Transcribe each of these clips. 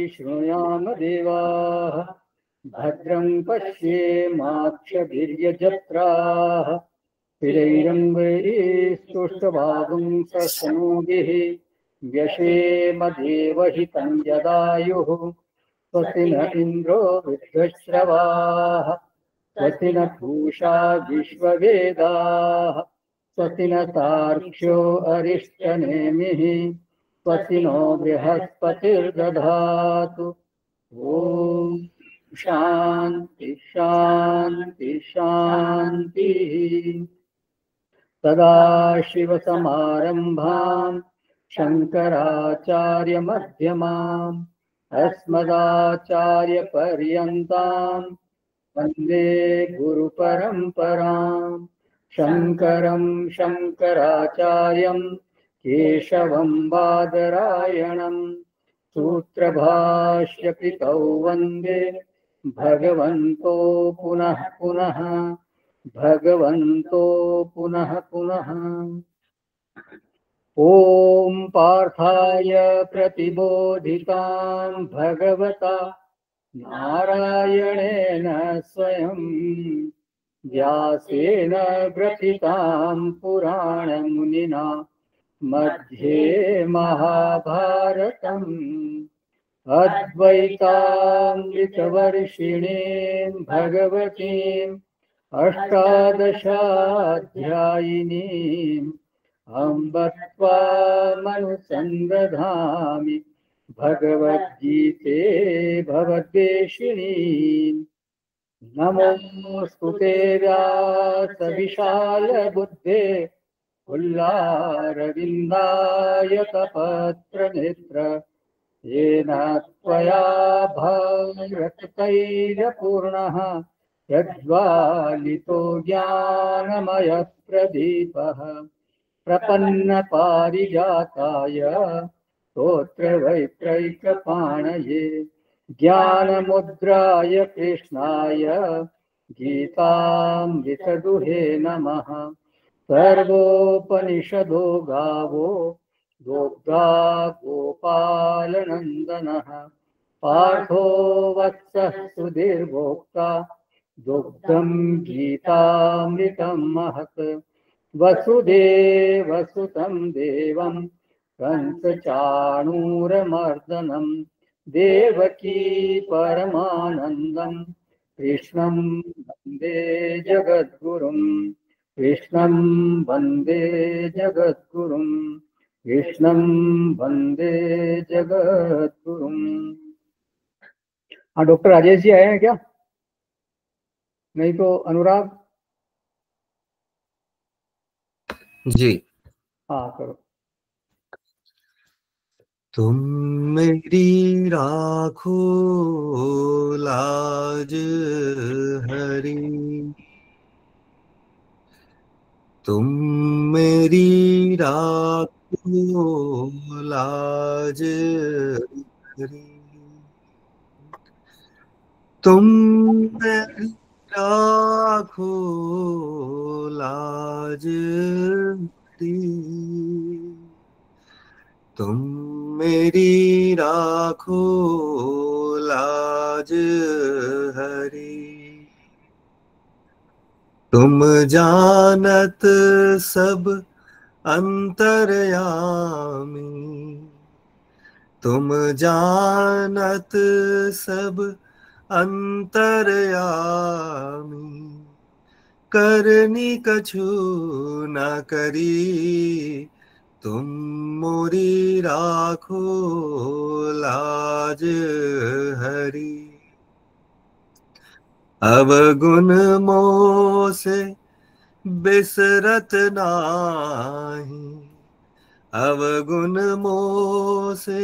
शृणुयाम देवाः भद्रं पश्येमाक्षभिर्यजत्राः स्थिरैरङ्गैस्तुष्टुवागुंसस्तनूभिः व्यशेम देवहितं यदायुः स्वस्ति न इन्द्रो वृद्धश्रवाः स्वस्ति न पूषा विश्ववेदाः स्वस्ति न तार्क्ष्यो अरिष्टनेमिः स्वस्ति नो बृहस्पतिर्दधातु। ॐ शान्ति शान्ति शान्तिः। सदाशिवसमारम्भां शङ्कराचार्यमध्यमाम् अस्मदाचार्यपर्यन्तां वन्दे गुरुपरम्पराम्। शङ्करं शङ्कराचार्यं केशवं बादरायणं सूत्रभाष्यकृतौ वन्दे भगवन्तो पुनः पुनः भगवन्तो पुनः पुनः। ॐ पार्थाय प्रतिबोधितां भगवता नारायणेन स्वयं व्यासेन ग्रथितां पुराणमुनिना मध्ये महाभारतम् अद्वैतामृतवर्षिणीं भगवतीम् अष्टादशाध्यायिनीम् अम्ब त्वामनुसन्दधामि भगवद्गीते भवद्वेषिणीम्। नमोऽस्तुते व्यासविशालबुद्धे पुल्लारविन्दायतपत्रनेत्र येन त्वया भारततैलपूर्णः यद्वालितो ज्ञानमयप्रदीपः प्रपन्नपारिजाताय स्तोत्रवैत्रैकपाणये ज्ञानमुद्राय कृष्णाय गीतामृतदुहे नमः। सर्वोपनिषदो गावो दोग्धा गोपालनन्दनः पार्थो वत्सः सुधीर्भोक्ता दुग्धं गीतामृतं महत्। वसुदेवसुतं देवं कंसचाणूरमर्दनं देवकी परमानन्दं कृष्णं वन्दे जगद्गुरुं कृष्णं वन्दे जगद्गुरुं कृष्णं वन्दे जगद्गुरुं। हाँ, डॉक्टर राजेश जी आए हैं क्या? नहीं तो अनुराग जी। हाँ करो। तुम मेरी राखो लाज हरी, तुम मेरी राखो लाज हरी, तुम मेरी राखो लाज हरी, तुम मेरी राखो लाज हरी। तुम जानत सब अंतर्यामी, तुम जानत सब अंतर्यामी, करनी कछु न करी, तुम मोरी राखो लाज हरी। अवगुण मोह से बिसरत नाही, अवगुण मोह से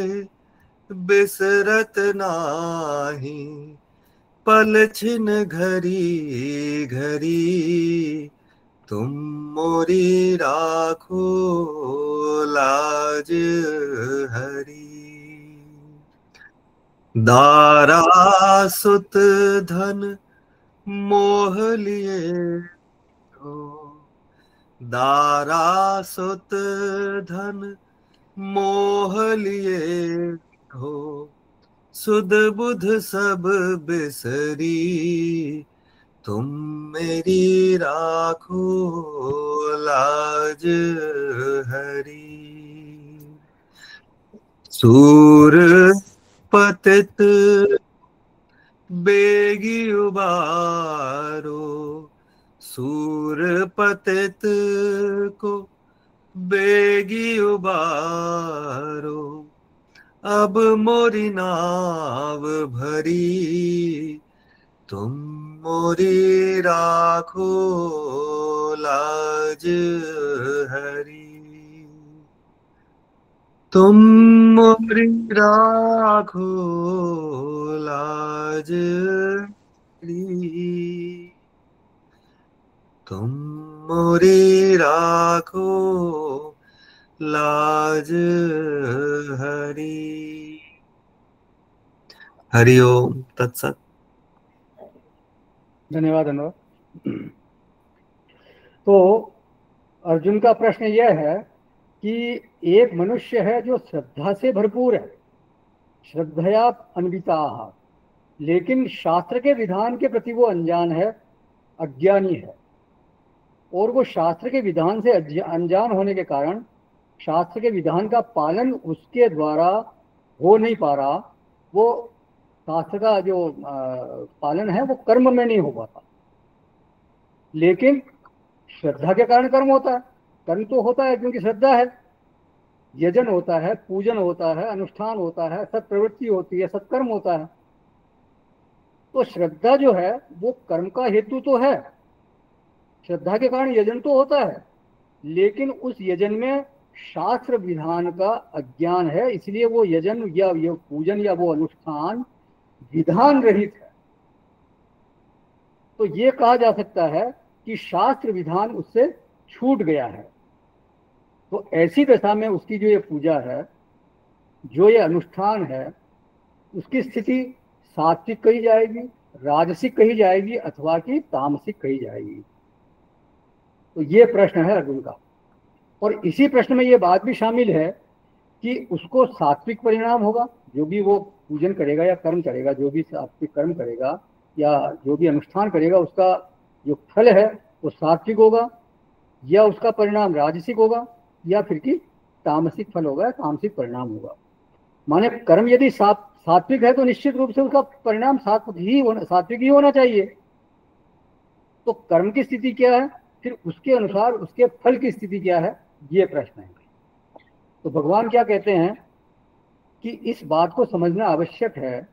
बिसरत नाही, पल छिन घरी घरी, तुम मोरी राखो लाज हरी। दारा सुत धन मोह लिए हो, दारा सुत धन मोह लिए हो, सुध बुध सब बिसरी, तुम मेरी राखो लाज हरी। सूर पतित बेगी उबारो, सूर पतित को बेगी उबारो। अब मोरी नाव भरी, तुम मोरी राखो लाज हरी। तुम मोरी राखो लाज हरी, तुम मोरी राखो लाज हरी। हरि ओम तत्सत। धन्यवाद धन्यवाद। तो अर्जुन का प्रश्न यह है कि एक मनुष्य है जो श्रद्धा से भरपूर है, श्रद्धया अन्विता, लेकिन शास्त्र के विधान के प्रति वो अनजान है, अज्ञानी है। और वो शास्त्र के विधान से अनजान होने के कारण शास्त्र के विधान का पालन उसके द्वारा हो नहीं पा रहा। वो शास्त्र का जो पालन है वो कर्म में नहीं हो पाता। लेकिन श्रद्धा के कारण कर्म होता है। कर्म तो होता है क्योंकि श्रद्धा है, यजन होता है, पूजन होता है, अनुष्ठान होता है, सत्प्रवृत्ति होती है, सत्कर्म होता है। तो श्रद्धा जो है वो कर्म का हेतु तो है, श्रद्धा के कारण यजन तो होता है, लेकिन उस यजन में शास्त्र विधान का अज्ञान है, इसलिए वो यजन या ये पूजन या वो अनुष्ठान विधान रहित है। तो ये कहा जा सकता है कि शास्त्र विधान उससे छूट गया है। तो ऐसी दशा में उसकी जो ये पूजा है, जो ये अनुष्ठान है, उसकी स्थिति सात्विक कही जाएगी, राजसिक कही जाएगी, अथवा कि तामसिक कही जाएगी। तो ये प्रश्न है अर्जुन का। और इसी प्रश्न में ये बात भी शामिल है कि उसको सात्विक परिणाम होगा, जो भी वो पूजन करेगा या कर्म करेगा, जो भी सात्विक कर्म करेगा या जो भी अनुष्ठान करेगा, उसका जो फल है वो सात्विक होगा, या उसका परिणाम राजसिक होगा, या फिर कि तामसिक फल होगा, तामसिक परिणाम होगा। माने कर्म यदि सात्विक है तो निश्चित रूप से उसका परिणाम सात्विक ही होना चाहिए। तो कर्म की स्थिति क्या है, फिर उसके अनुसार उसके फल की स्थिति क्या है, ये प्रश्न है। तो भगवान क्या कहते हैं कि इस बात को समझना आवश्यक है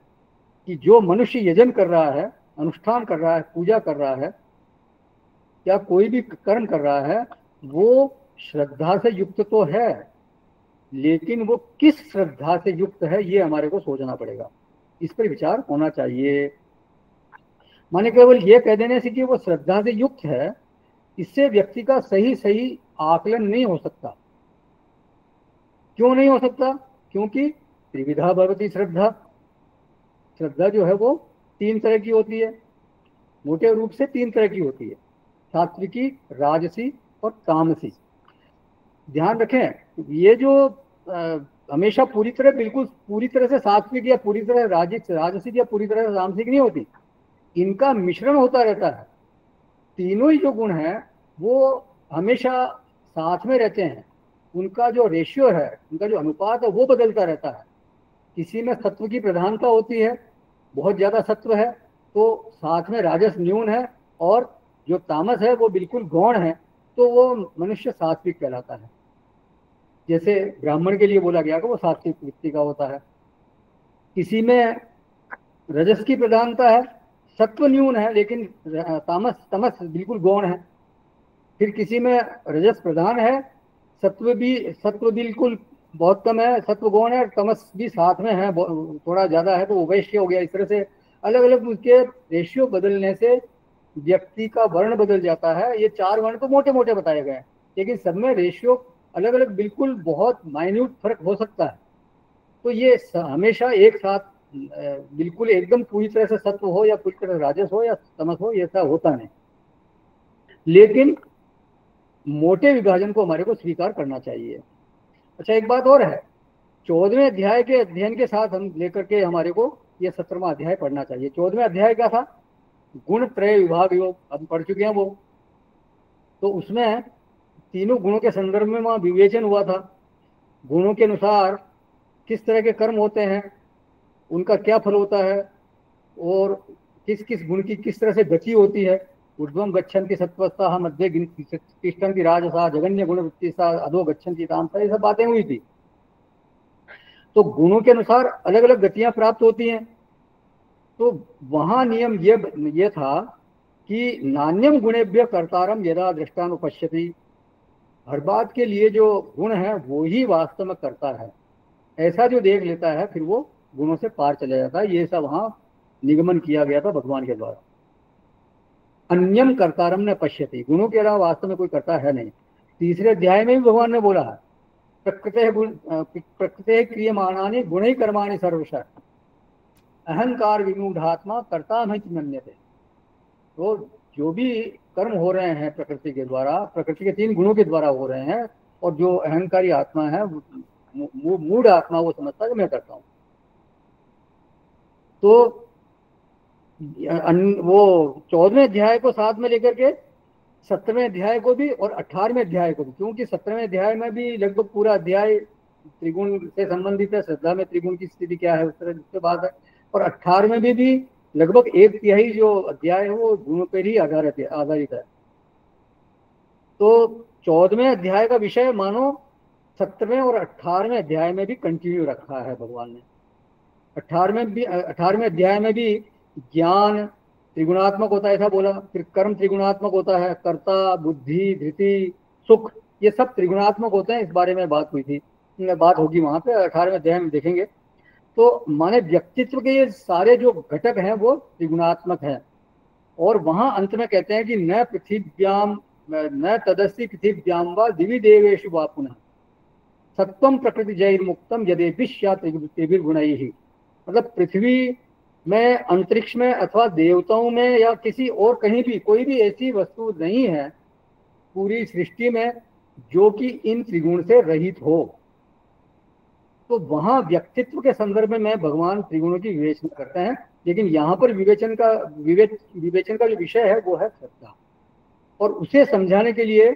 कि जो मनुष्य यजन कर रहा है, अनुष्ठान कर रहा है, पूजा कर रहा है, या कोई भी कर्म कर रहा है, वो श्रद्धा से युक्त तो है, लेकिन वो किस श्रद्धा से युक्त है ये हमारे को सोचना पड़ेगा, इस पर विचार होना चाहिए। माने केवल ये कह देने से कि वो श्रद्धा से युक्त है, इससे व्यक्ति का सही आकलन नहीं हो सकता। क्यों नहीं हो सकता? क्योंकि त्रिविधा भवति श्रद्धा। श्रद्धा जो है वो 3 तरह की होती है, मोटे रूप से 3 तरह की होती है, सात्विकी, राजसी और तामसी। ध्यान रखें, ये जो हमेशा बिल्कुल पूरी तरह से सात्विक या पूरी तरह राजसिक या पूरी तरह से तामसिक नहीं होती, इनका मिश्रण होता रहता है। तीनों ही जो गुण हैं वो हमेशा साथ में रहते हैं, उनका जो रेशियो है, उनका जो अनुपात है वो बदलता रहता है। किसी में सत्व की प्रधानता होती है, बहुत ज़्यादा सत्व है, तो साथ में राजस न्यून है, और जो तामस है वो बिल्कुल गौण है, तो वो मनुष्य सात्विक कहलाता है। जैसे ब्राह्मण के लिए बोला गया कि वो सात्विक वृत्ति का होता है। किसी में रजस की प्रधानता है, सत्व न्यून है, लेकिन तमस बिल्कुल गौण है। फिर किसी में रजस प्रधान है, सत्व बिल्कुल बहुत कम है, सत्व गौण है, तमस भी साथ में है, थोड़ा ज्यादा है, तो वो वैश्य हो गया। इस तरह से अलग अलग उसके रेशियो बदलने से व्यक्ति का वर्ण बदल जाता है। ये 4 वर्ण तो मोटे मोटे बताए गए हैं, लेकिन सब में रेशियो अलग अलग, बिल्कुल बहुत माइन्यूट फर्क हो सकता है। तो ये हमेशा एक साथ बिल्कुल एकदम पूरी तरह से सत्व हो या पूरी तरह राजस हो या तमस हो, ये ऐसा होता नहीं। लेकिन मोटे विभाजन को हमारे को स्वीकार करना चाहिए। अच्छा, एक बात और है 14वें अध्याय के अध्ययन के साथ हम लेकर के हमारे को ये 17वां अध्याय पढ़ना चाहिए। 14वें अध्याय क्या था? गुण त्रय विभाग योग, हम पढ़ चुके हैं वो। तो उसमें तीनों गुणों के संदर्भ में वहां विवेचन हुआ था। गुणों के अनुसार किस तरह के कर्म होते हैं, उनका क्या फल होता है, और किस किस गुण की किस तरह से गति होती है। ऊर्ध्वम गच्छन्ति सत्त्वस्ताः, मध्य तिष्ठन्ति राजसा, जगन्य गुण वृत्तिसा, अधो गच्छन्ति तामसा, ये सब बातें हुई थी। तो गुणों के अनुसार अलग अलग गतियां प्राप्त होती हैं। तो वहां नियम ये था कि नान्यम गुणेभ्य कर्तारम यदा दृष्टानुपश्यति, हर बात के लिए जो गुण है वो ही वास्तव में करता है, ऐसा जो देख लेता है फिर वो गुणों से पार चला जाता है। ये सब वहां निगमन किया गया था भगवान के द्वारा। अन्यम कर्तारम न पश्यति, गुणों के अलावा वास्तव में कोई करता है नहीं। तीसरे अध्याय में भी भगवान ने बोला है, प्रकृते क्रियमाणानि गुणै कर्माणि सर्वशः अहंकार विमूढ़ात्मा कर्ता में मन्यते। तो जो भी कर्म हो रहे हैं प्रकृति के द्वारा, प्रकृति के 3 गुणों के द्वारा हो रहे हैं, और जो अहंकारी आत्मा है, मूढ़ आत्मा, वो समझता है कि मैं करता हूँ। तो वो 14वें अध्याय को साथ में लेकर के 17वें अध्याय को भी और 18वें अध्याय को भी, क्योंकि 17वें अध्याय में भी लगभग पूरा अध्याय त्रिगुण से संबंधित है, श्रद्धा में त्रिगुण की स्थिति क्या है उस तरह से बात है। और 18वें में भी लगभग 1/3 जो अध्याय है वो गुणों पर ही आधारित है। तो 14वें अध्याय का विषय मानो 17वें और 18वें अध्याय में भी कंटिन्यू रखा है भगवान ने। 18वें अध्याय में भी ज्ञान त्रिगुणात्मक होता है ऐसा बोला, फिर कर्म त्रिगुणात्मक होता है, कर्ता, बुद्धि, धृति, सुख, ये सब त्रिगुणात्मक होते हैं। इस बारे में बात हुई थी, बात होगी वहां पे 18वें अध्याय में देखेंगे। तो माने व्यक्तित्व के ये सारे जो घटक हैं वो त्रिगुणात्मक हैं। और वहां अंत में कहते हैं कि न पृथिव्याम न तदस्ति पृथिव्याम व दिवि देवेषु वा पुनः सत्वम प्रकृति जैर्मुक्तम यदेपि स्यात् त्रिभिर्गुणैः। मतलब पृथ्वी में, अंतरिक्ष में, अथवा देवताओं में, या किसी और कहीं भी कोई भी ऐसी वस्तु नहीं है पूरी सृष्टि में जो कि इन त्रिगुण से रहित हो। तो वहां व्यक्तित्व के संदर्भ में भगवान त्रिगुणों की विवेचना करते हैं। लेकिन यहाँ पर विवेचन का जो विषय है वो है श्रद्धा, और उसे समझाने के लिए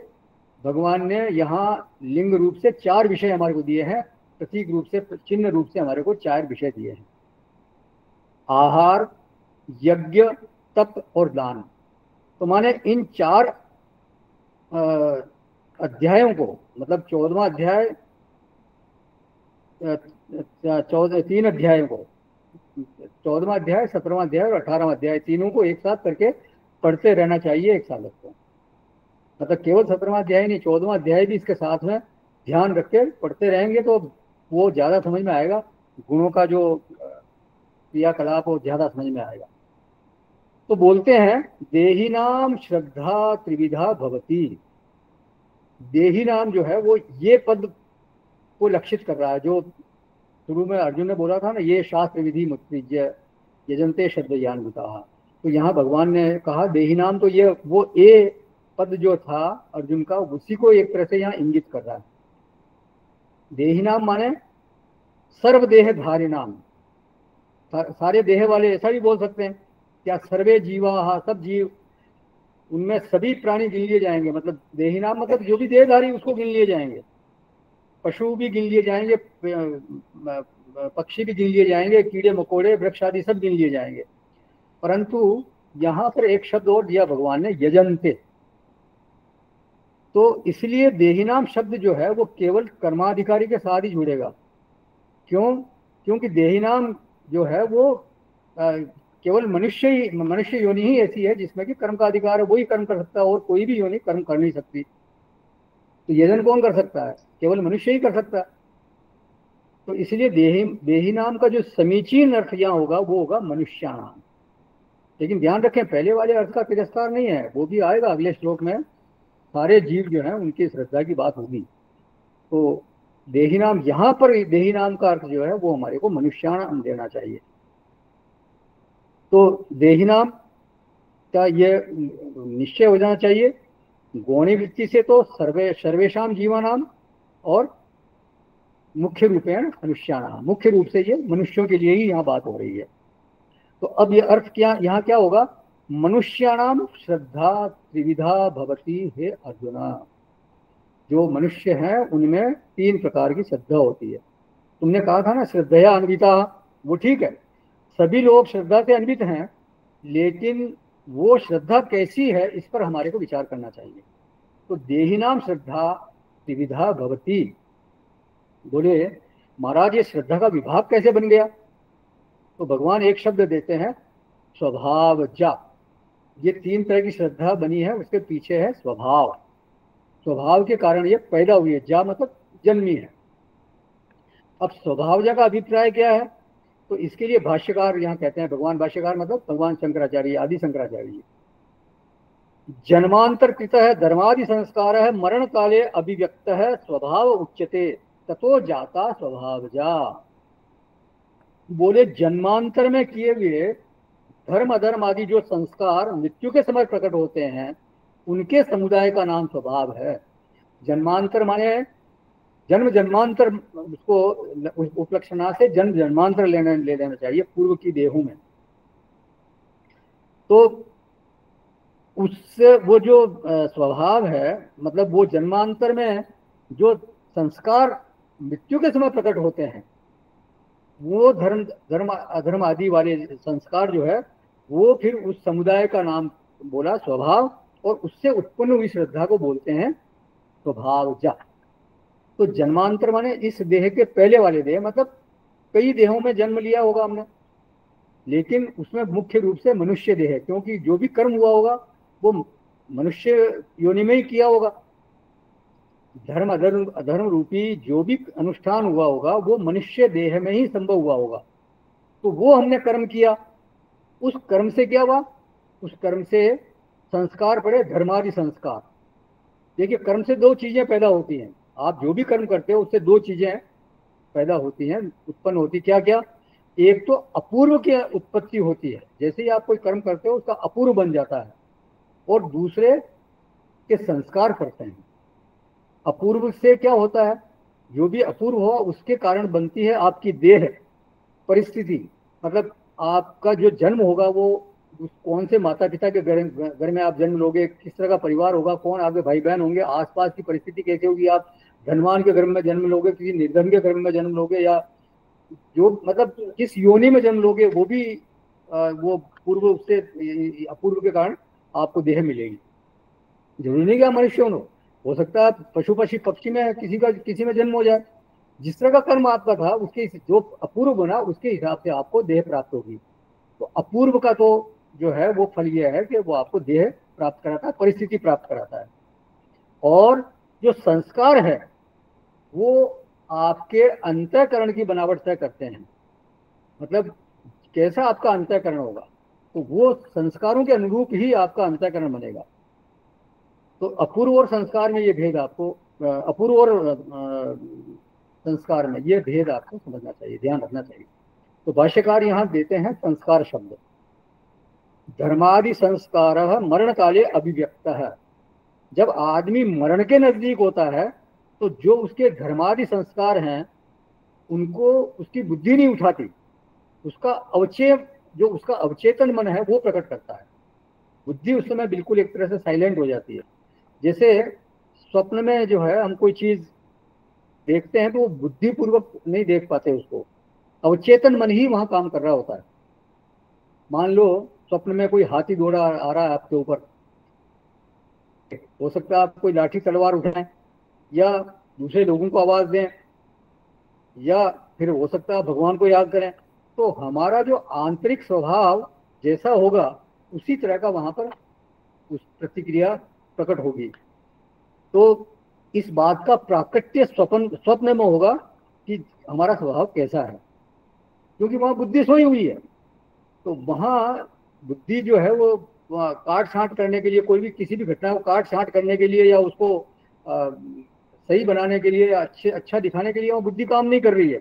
भगवान ने यहाँ लिंग रूप से 4 विषय हमारे को दिए हैं, प्रतीक रूप से, चिन्ह रूप से हमारे को 4 विषय दिए हैं। आहार, यज्ञ, तप और दान। तो माने इन 4 अध्यायों को, मतलब 14वां अध्याय, 3 अध्यायों को, 14वां अध्याय, 17वां अध्याय और 18वां अध्याय, तीनों को एक साथ करके पढ़ते रहना चाहिए एक साल तक। मतलब केवल 17वां अध्याय नहीं, 14वां अध्याय भी इसके साथ में ध्यान रख के पढ़ते रहेंगे तो वो ज्यादा समझ में आएगा। गुणों का जो क्रियाकलाप वो ज्यादा समझ में आएगा। तो बोलते हैं देही नाम श्रद्धा त्रिविधा भवती। देही नाम जो है वो ये पद को लक्षित कर रहा है जो शुरू में अर्जुन ने बोला था ना, ये शास्त्र विधि मुत्सृज्य यजन्ते शब्दज्ञानभूताः। तो यहाँ भगवान ने कहा देही नाम, तो ये वो ए पद जो था अर्जुन का, उसी को एक तरह से यहाँ इंगित कर रहा है। देही नाम माने सर्वदेहधारी नाम, सारे देह वाले, ऐसा भी बोल सकते हैं। क्या सर्वे जीवा, सब जीव, उनमें सभी प्राणी गिन लिए जाएंगे। मतलब देही नाम मतलब जो भी देहधारी उसको गिन लिए जाएंगे। पशु भी गिन लिए जाएंगे, पक्षी भी गिन लिए जाएंगे, कीड़े मकोड़े वृक्ष आदि सब गिन लिए जाएंगे। परंतु यहाँ पर एक शब्द और दिया भगवान ने, यजन्ते। तो इसलिए देही नाम शब्द जो है वो केवल कर्माधिकारी के साथ ही जुड़ेगा। क्यों? क्योंकि देही नाम जो है वो केवल मनुष्य योनि ही ऐसी है जिसमें कि कर्म का अधिकार है, वही कर्म कर सकता है, और कोई भी योनि कर्म कर नहीं सकती। तो यजन कौन कर सकता है? केवल मनुष्य ही कर सकता है। तो इसलिए देही नाम का जो समीचीन अर्थ यहाँ होगा वो होगा मनुष्याणाम। लेकिन ध्यान रखें, पहले वाले अर्थ का तिरस्कार नहीं है, वो भी आएगा अगले श्लोक में। सारे जीव जो है उनकी श्रद्धा की बात होगी। तो देही नाम, यहाँ पर देही नाम का अर्थ जो है वो हमारे को मनुष्याणाम देना चाहिए। तो देही नाम का ये निश्चय हो जाना चाहिए। गौणी वृत्ति से तो सर्वेशाम जीवानाम, और मुख्य रूपेण मनुष्याणाम, मुख्य रूप से ये मनुष्यों के लिए ही यहाँ बात हो रही है। तो अब ये अर्थ क्या यहाँ क्या होगा, मनुष्याणाम श्रद्धा त्रिविधा भवती हे अर्जुना। जो मनुष्य हैं उनमें 3 प्रकार की श्रद्धा होती है। तुमने कहा था ना श्रद्धया अन्विता, वो ठीक है, सभी लोग श्रद्धा से अन्वित हैं, लेकिन वो श्रद्धा कैसी है इस पर हमारे को विचार करना चाहिए। तो देहिनाम श्रद्धा त्रिविधा भवती, बोले महाराज ये श्रद्धा का विभाग कैसे बन गया? तो भगवान एक शब्द देते हैं स्वभावजा। ये 3 तरह की श्रद्धा बनी है, उसके पीछे है स्वभाव। स्वभाव के कारण ये पैदा हुई है, जा मतलब जन्मी है। अब स्वभावजा का अभिप्राय क्या है? तो इसके लिए भाष्यकार यहाँ कहते हैं, भगवान भाष्यकार मतलब भगवान शंकराचार्य, आदि शंकराचार्य, जन्मांतर कृत है धर्मादि संस्कार है मरण काले अभिव्यक्त है स्वभाव उच्यते ततो जाता स्वभावजा। बोले जन्मांतर में किए हुए धर्म अधर्म आदि जो संस्कार मृत्यु के समय प्रकट होते हैं, उनके समुदाय का नाम स्वभाव है। जन्मांतर माने जन्म जन्मांतर, उसको उपलक्षणा से जन्म जन्मांतर ले लेना चाहिए पूर्व की देहों में। तो उससे वो जो स्वभाव है, मतलब वो जन्मांतर में जो संस्कार मृत्यु के समय प्रकट होते हैं, वो धर्म धर्म अधर्म आदि वाले संस्कार जो है वो फिर उस समुदाय का नाम बोला स्वभाव, और उससे उत्पन्न हुई श्रद्धा को बोलते हैं स्वभावजा। तो जन्मांतर माने इस देह के पहले वाले देह, मतलब कई देहों में जन्म लिया होगा हमने, लेकिन उसमें मुख्य रूप से मनुष्य देह है, क्योंकि जो भी कर्म हुआ होगा वो मनुष्य योनि में ही किया होगा। धर्म अधर्म अधर्म रूपी जो भी अनुष्ठान हुआ होगा वो मनुष्य देह में ही संभव हुआ होगा। तो वो हमने कर्म किया, उस कर्म से क्या हुआ, उस कर्म से संस्कार पड़े, धर्मादि संस्कार। देखिए कर्म से 2 चीजें पैदा होती हैं, आप जो भी कर्म करते हो उससे 2 चीजें पैदा होती हैं, उत्पन्न होती। क्या क्या? एक तो अपूर्व की उत्पत्ति होती है, जैसे ही आप कोई कर्म करते हो उसका अपूर्व बन जाता है, और दूसरे के संस्कार करते हैं। अपूर्व से क्या होता है, जो भी अपूर्व हो उसके कारण बनती है आपकी देह परिस्थिति, मतलब आपका जो जन्म होगा वो कौन से माता पिता के घर में आप जन्म लोगे, किस तरह का परिवार होगा, कौन आपके भाई बहन होंगे, आसपास की परिस्थिति कैसे होगी, आप धनवान के घर में जन्म लोगे, किसी निर्धन के घर में जन्म लोगे, या जो मतलब किस योनि में जन्म लोगे, वो भी वो पूर्व से अपूर्व के कारण आपको देह मिलेगी। जरूरी नहीं कि आप मनुष्य हो सकता है पशु पक्षी पक्षी में किसी में जन्म हो जाए। जिस तरह का कर्म आपका था उसके जो अपूर्व बना उसके हिसाब से आपको देह प्राप्त होगी। तो अपूर्व का तो जो है वो फल यह है कि वो आपको देह प्राप्त कराता है, परिस्थिति प्राप्त कराता है। और जो संस्कार है वो आपके अंतःकरण की बनावट तय करते हैं, मतलब कैसा आपका अंतःकरण होगा तो वो संस्कारों के अनुरूप ही आपका अंतःकरण बनेगा। तो अपूर्व और संस्कार में ये भेद आपको, अपूर्व और संस्कार में ये भेद आपको समझना चाहिए, ध्यान रखना चाहिए। तो भाष्यकार यहाँ देते हैं संस्कार शब्द, धर्मादि संस्कार मरण काले अभिव्यक्त है। जब आदमी मरण के नजदीक होता है तो जो उसके धर्मादि संस्कार हैं उनको उसकी बुद्धि नहीं उठाती, उसका जो उसका अवचेतन मन है वो प्रकट करता है। बुद्धि उस समय बिल्कुल एक तरह से साइलेंट हो जाती है। जैसे स्वप्न में जो है हम कोई चीज देखते हैं तो वो बुद्धिपूर्वक नहीं देख पाते उसको, अवचेतन मन ही वहां काम कर रहा होता है। मान लो स्वप्न में कोई हाथी घोड़ा आ रहा है आपके ऊपर, हो सकता है आप कोई लाठी तलवार उठाएं या दूसरे लोगों को आवाज दें या फिर हो सकता है भगवान को याद करें। तो हमारा जो आंतरिक स्वभाव जैसा होगा उसी तरह का वहां पर उस प्रतिक्रिया प्रकट होगी। तो इस बात का प्राकट्य स्वप्न में होगा कि हमारा स्वभाव कैसा है, क्योंकि वहां बुद्धि सोई हुई है। तो वहां बुद्धि जो है वो काट छांट करने के लिए, कोई भी किसी भी घटना को काट छांट करने के लिए या उसको सही बनाने के लिए या अच्छा दिखाने के लिए वो बुद्धि काम नहीं कर रही है।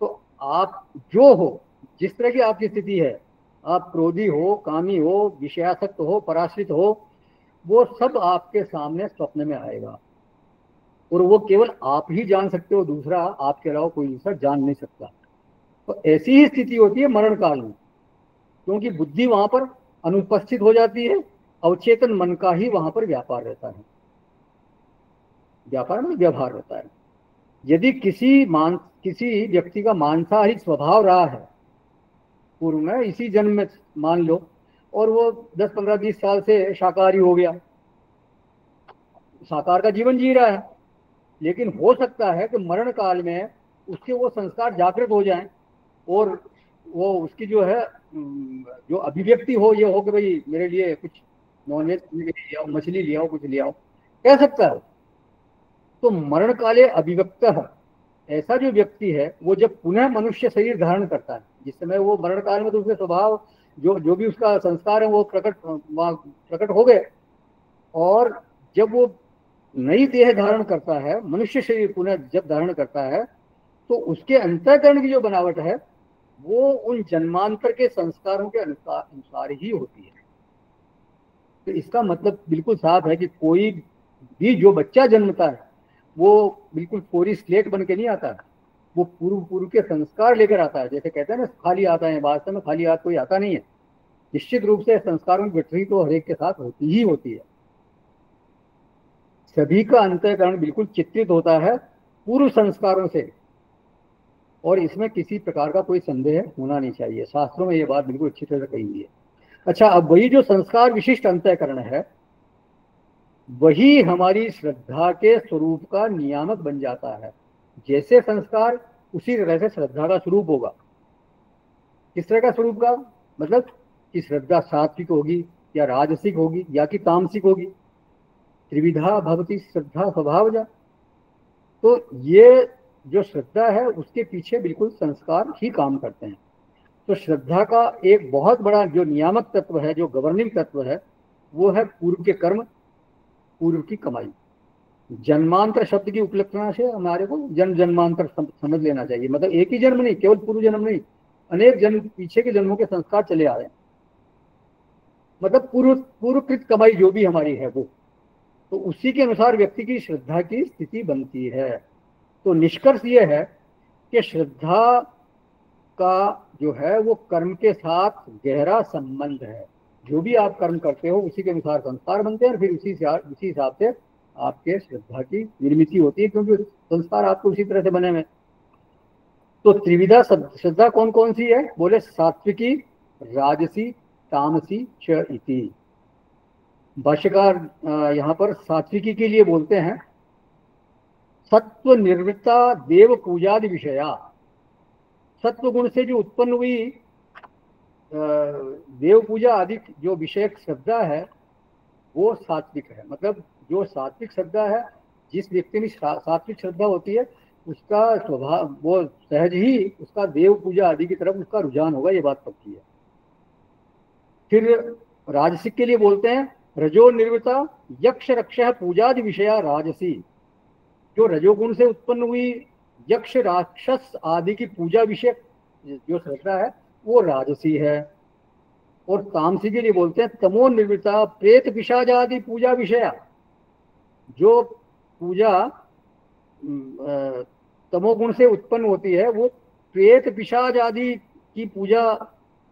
तो आप जो हो, जिस तरह की आपकी स्थिति है, आप क्रोधी हो, कामी हो, विषयासक्त हो, पराश्रित हो, वो सब आपके सामने स्वप्न में आएगा। और वो केवल आप ही जान सकते हो, दूसरा आपके अलावा कोई दूसरा जान नहीं सकता। तो ऐसी ही स्थिति होती है मरण काल में, क्योंकि बुद्धि वहां पर अनुपस्थित हो जाती है, अवचेतन मन का ही वहां पर व्यापार रहता है, व्यापार में व्यवहार रहता है। यदि किसी व्यक्ति का मांसाहारिक स्वभाव रहा है पूर्व में, इसी जन्म में मान लो, और वो 10 15 20 साल से शाकाहारी हो गया, शाकाहार का जीवन जी रहा है, लेकिन हो सकता है कि मरण काल में उसके वो संस्कार जागृत हो जाएं और वो उसकी जो है जो अभिव्यक्ति हो, ये हो कि भाई मेरे लिए कुछ नॉनवेज ले आओ, मछली ले आओ, कुछ ले आओ, कह सकता है। तो मरण काले अभिव्यक्त है, ऐसा जो व्यक्ति है वो जब पुनः मनुष्य शरीर धारण करता है, जिस समय वो मरण काल में तो उसके स्वभाव जो जो भी उसका संस्कार है वो प्रकट हो गए, और जब वो नई देह धारण करता है, मनुष्य शरीर पुनः जब धारण करता है, तो उसके अंतःकरण की जो बनावट है वो उन जन्मांतर के संस्कारों के अनुसार ही होती है। तो इसका मतलब बिल्कुल साफ है कि कोई भी जो बच्चा जन्मता है वो बिल्कुल कोरी स्लेट बन के नहीं आता है, वो पूर्व पूर्व के संस्कार लेकर आता है। जैसे कहते हैं ना खाली आता है, वास्तव में खाली हाथ कोई आता नहीं है, निश्चित रूप से संस्कारों की गठरी तो हरेक के साथ होती ही होती है। सभी का अंतःकरण बिल्कुल चित्रित होता है पूर्व संस्कारों से, और इसमें किसी प्रकार का कोई संदेह होना नहीं चाहिए। शास्त्रों में ये बात बिल्कुल अच्छी तरह से कही हुई है। अच्छा, अब वही जो संस्कार विशिष्ट अंतःकरण है, वही हमारी श्रद्धा के स्वरूप का नियामक बन जाता है। जैसे संस्कार उसी तरह से श्रद्धा का स्वरूप होगा। किस तरह का स्वरूप का मतलब कि श्रद्धा सात्विक होगी या राजसिक होगी या कि तामसिक होगी। त्रिविधा भवति श्रद्धा स्वभावजा। तो ये जो श्रद्धा है उसके पीछे बिल्कुल संस्कार ही काम करते हैं। तो श्रद्धा का एक बहुत बड़ा जो नियामक तत्व है, जो गवर्निंग तत्व है, वो है पूर्व के कर्म, पूर्व की कमाई। जन्मांतर शब्द की उपलक्षणा से हमारे को जन्म जन्मांतर समझ लेना चाहिए। मतलब एक ही जन्म नहीं, केवल पूर्व जन्म नहीं, अनेक जन्म पीछे के जन्मों के संस्कार चले आ रहे हैं। मतलब पूर्वकृत कमाई जो भी हमारी है वो, तो उसी के अनुसार व्यक्ति की श्रद्धा की स्थिति बनती है। तो निष्कर्ष ये है कि श्रद्धा का जो है वो कर्म के साथ गहरा संबंध है। जो भी आप कर्म करते हो उसी के अनुसार संस्कार बनते हैं, और फिर उसी हिसाब से आपके श्रद्धा की निर्मित होती है, क्योंकि संस्कार आपको उसी तरह से बने हुए। तो त्रिविधा श्रद्धा कौन कौन सी है? बोले सात्विकी, राजसी, तामसी च इति। भाष्यकार यहाँ पर सात्विकी के लिए बोलते हैं सत्व निर्वृत्ता देव पूजादि विषया। सत्व गुण से जो उत्पन्न हुई देव पूजा आदि जो विषयक श्रद्धा है वो सात्विक है। मतलब जो सात्विक श्रद्धा है, जिस व्यक्ति में सात्विक श्रद्धा होती है, उसका स्वभाव वो सहज ही उसका देव पूजा आदि की तरफ उसका रुझान होगा, ये बात पक्की है। फिर राजसिक के लिए बोलते हैं रजो निर्वृता यक्ष रक्ष पूजादि विषया राजसी। जो रजोगुण से उत्पन्न हुई यक्ष राक्षस आदि की पूजा विषय जो श्रद्धा है वो राजसी है। और तामसी के लिए बोलते हैं तमो निर्वृता प्रेत पिशाच आदि पूजा विषया। जो पूजा तमोगुण से उत्पन्न होती है वो प्रेत पिशाच आदि की पूजा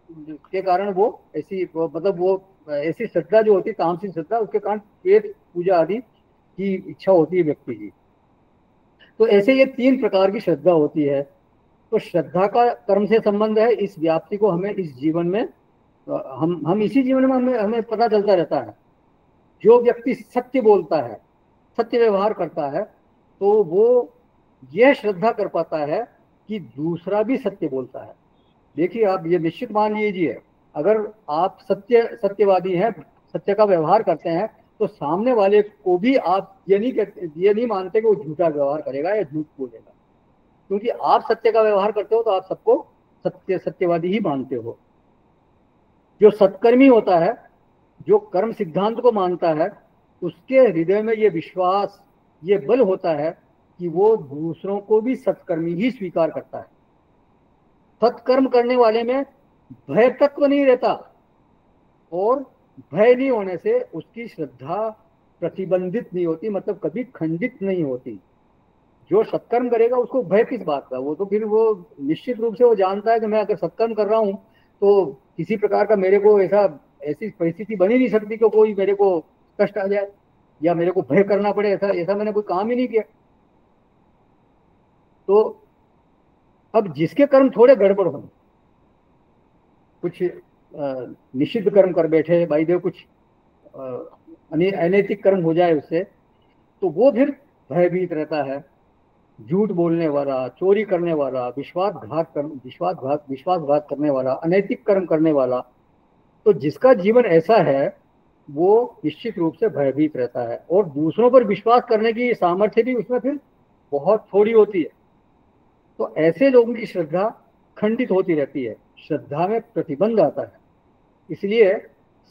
के कारण वो ऐसी मतलब वो ऐसी श्रद्धा जो होती है तामसिक श्रद्धा, उसके कारण प्रेत पूजा आदि की इच्छा होती है व्यक्ति की। तो ऐसे ये 3 प्रकार की श्रद्धा होती है। तो श्रद्धा का कर्म से संबंध है। इस व्याप्ति को हमें इस जीवन में हम इसी जीवन में हमें पता चलता रहता है। जो व्यक्ति सत्य बोलता है, सत्य व्यवहार करता है, तो वो यह श्रद्धा कर पाता है कि दूसरा भी सत्य बोलता है। देखिए, आप ये निश्चित मान लीजिए, अगर आप सत्यवादी हैं, सत्य का व्यवहार करते हैं, तो सामने वाले को भी आप ये नहीं मानते कि वो झूठा व्यवहार करेगा या झूठ बोलेगा। क्योंकि आप सत्य का व्यवहार करते हो तो आप सबको सत्यवादी ही मानते हो। जो सत्कर्मी होता है, जो कर्म सिद्धांत को मानता है, उसके हृदय में ये विश्वास, ये बल होता है कि वो दूसरों को भी सत्कर्मी ही स्वीकार करता है। सत्कर्म करने वाले में भय तत्व नहीं रहता, और भय नहीं होने से उसकी श्रद्धा प्रतिबंधित नहीं होती, मतलब कभी खंडित नहीं होती। जो सत्कर्म करेगा उसको भय किस बात का, वो तो फिर वो निश्चित रूप से वो जानता है कि मैं अगर सत्कर्म कर रहा हूँ तो किसी प्रकार का मेरे को ऐसी परिस्थिति बन ही नहीं सकती कि कोई मेरे को कष्ट आ जाए या मेरे को भय करना पड़े, ऐसा ऐसा मैंने कोई काम ही नहीं किया। तो अब जिसके कर्म थोड़े गड़बड़ हो, कुछ निषिद्ध कर्म कर बैठे भाई देव, कुछ अनैतिक कर्म हो जाए उससे, तो वो फिर भयभीत रहता है। झूठ बोलने वाला, चोरी करने वाला, विश्वासघात करने वाला, अनैतिक कर्म करने वाला, तो जिसका जीवन ऐसा है वो निश्चित रूप से भयभीत रहता है और दूसरों पर विश्वास करने की सामर्थ्य भी उसमें फिर बहुत थोड़ी होती है। तो ऐसे लोगों की श्रद्धा खंडित होती रहती है, श्रद्धा में प्रतिबंध आता है। इसलिए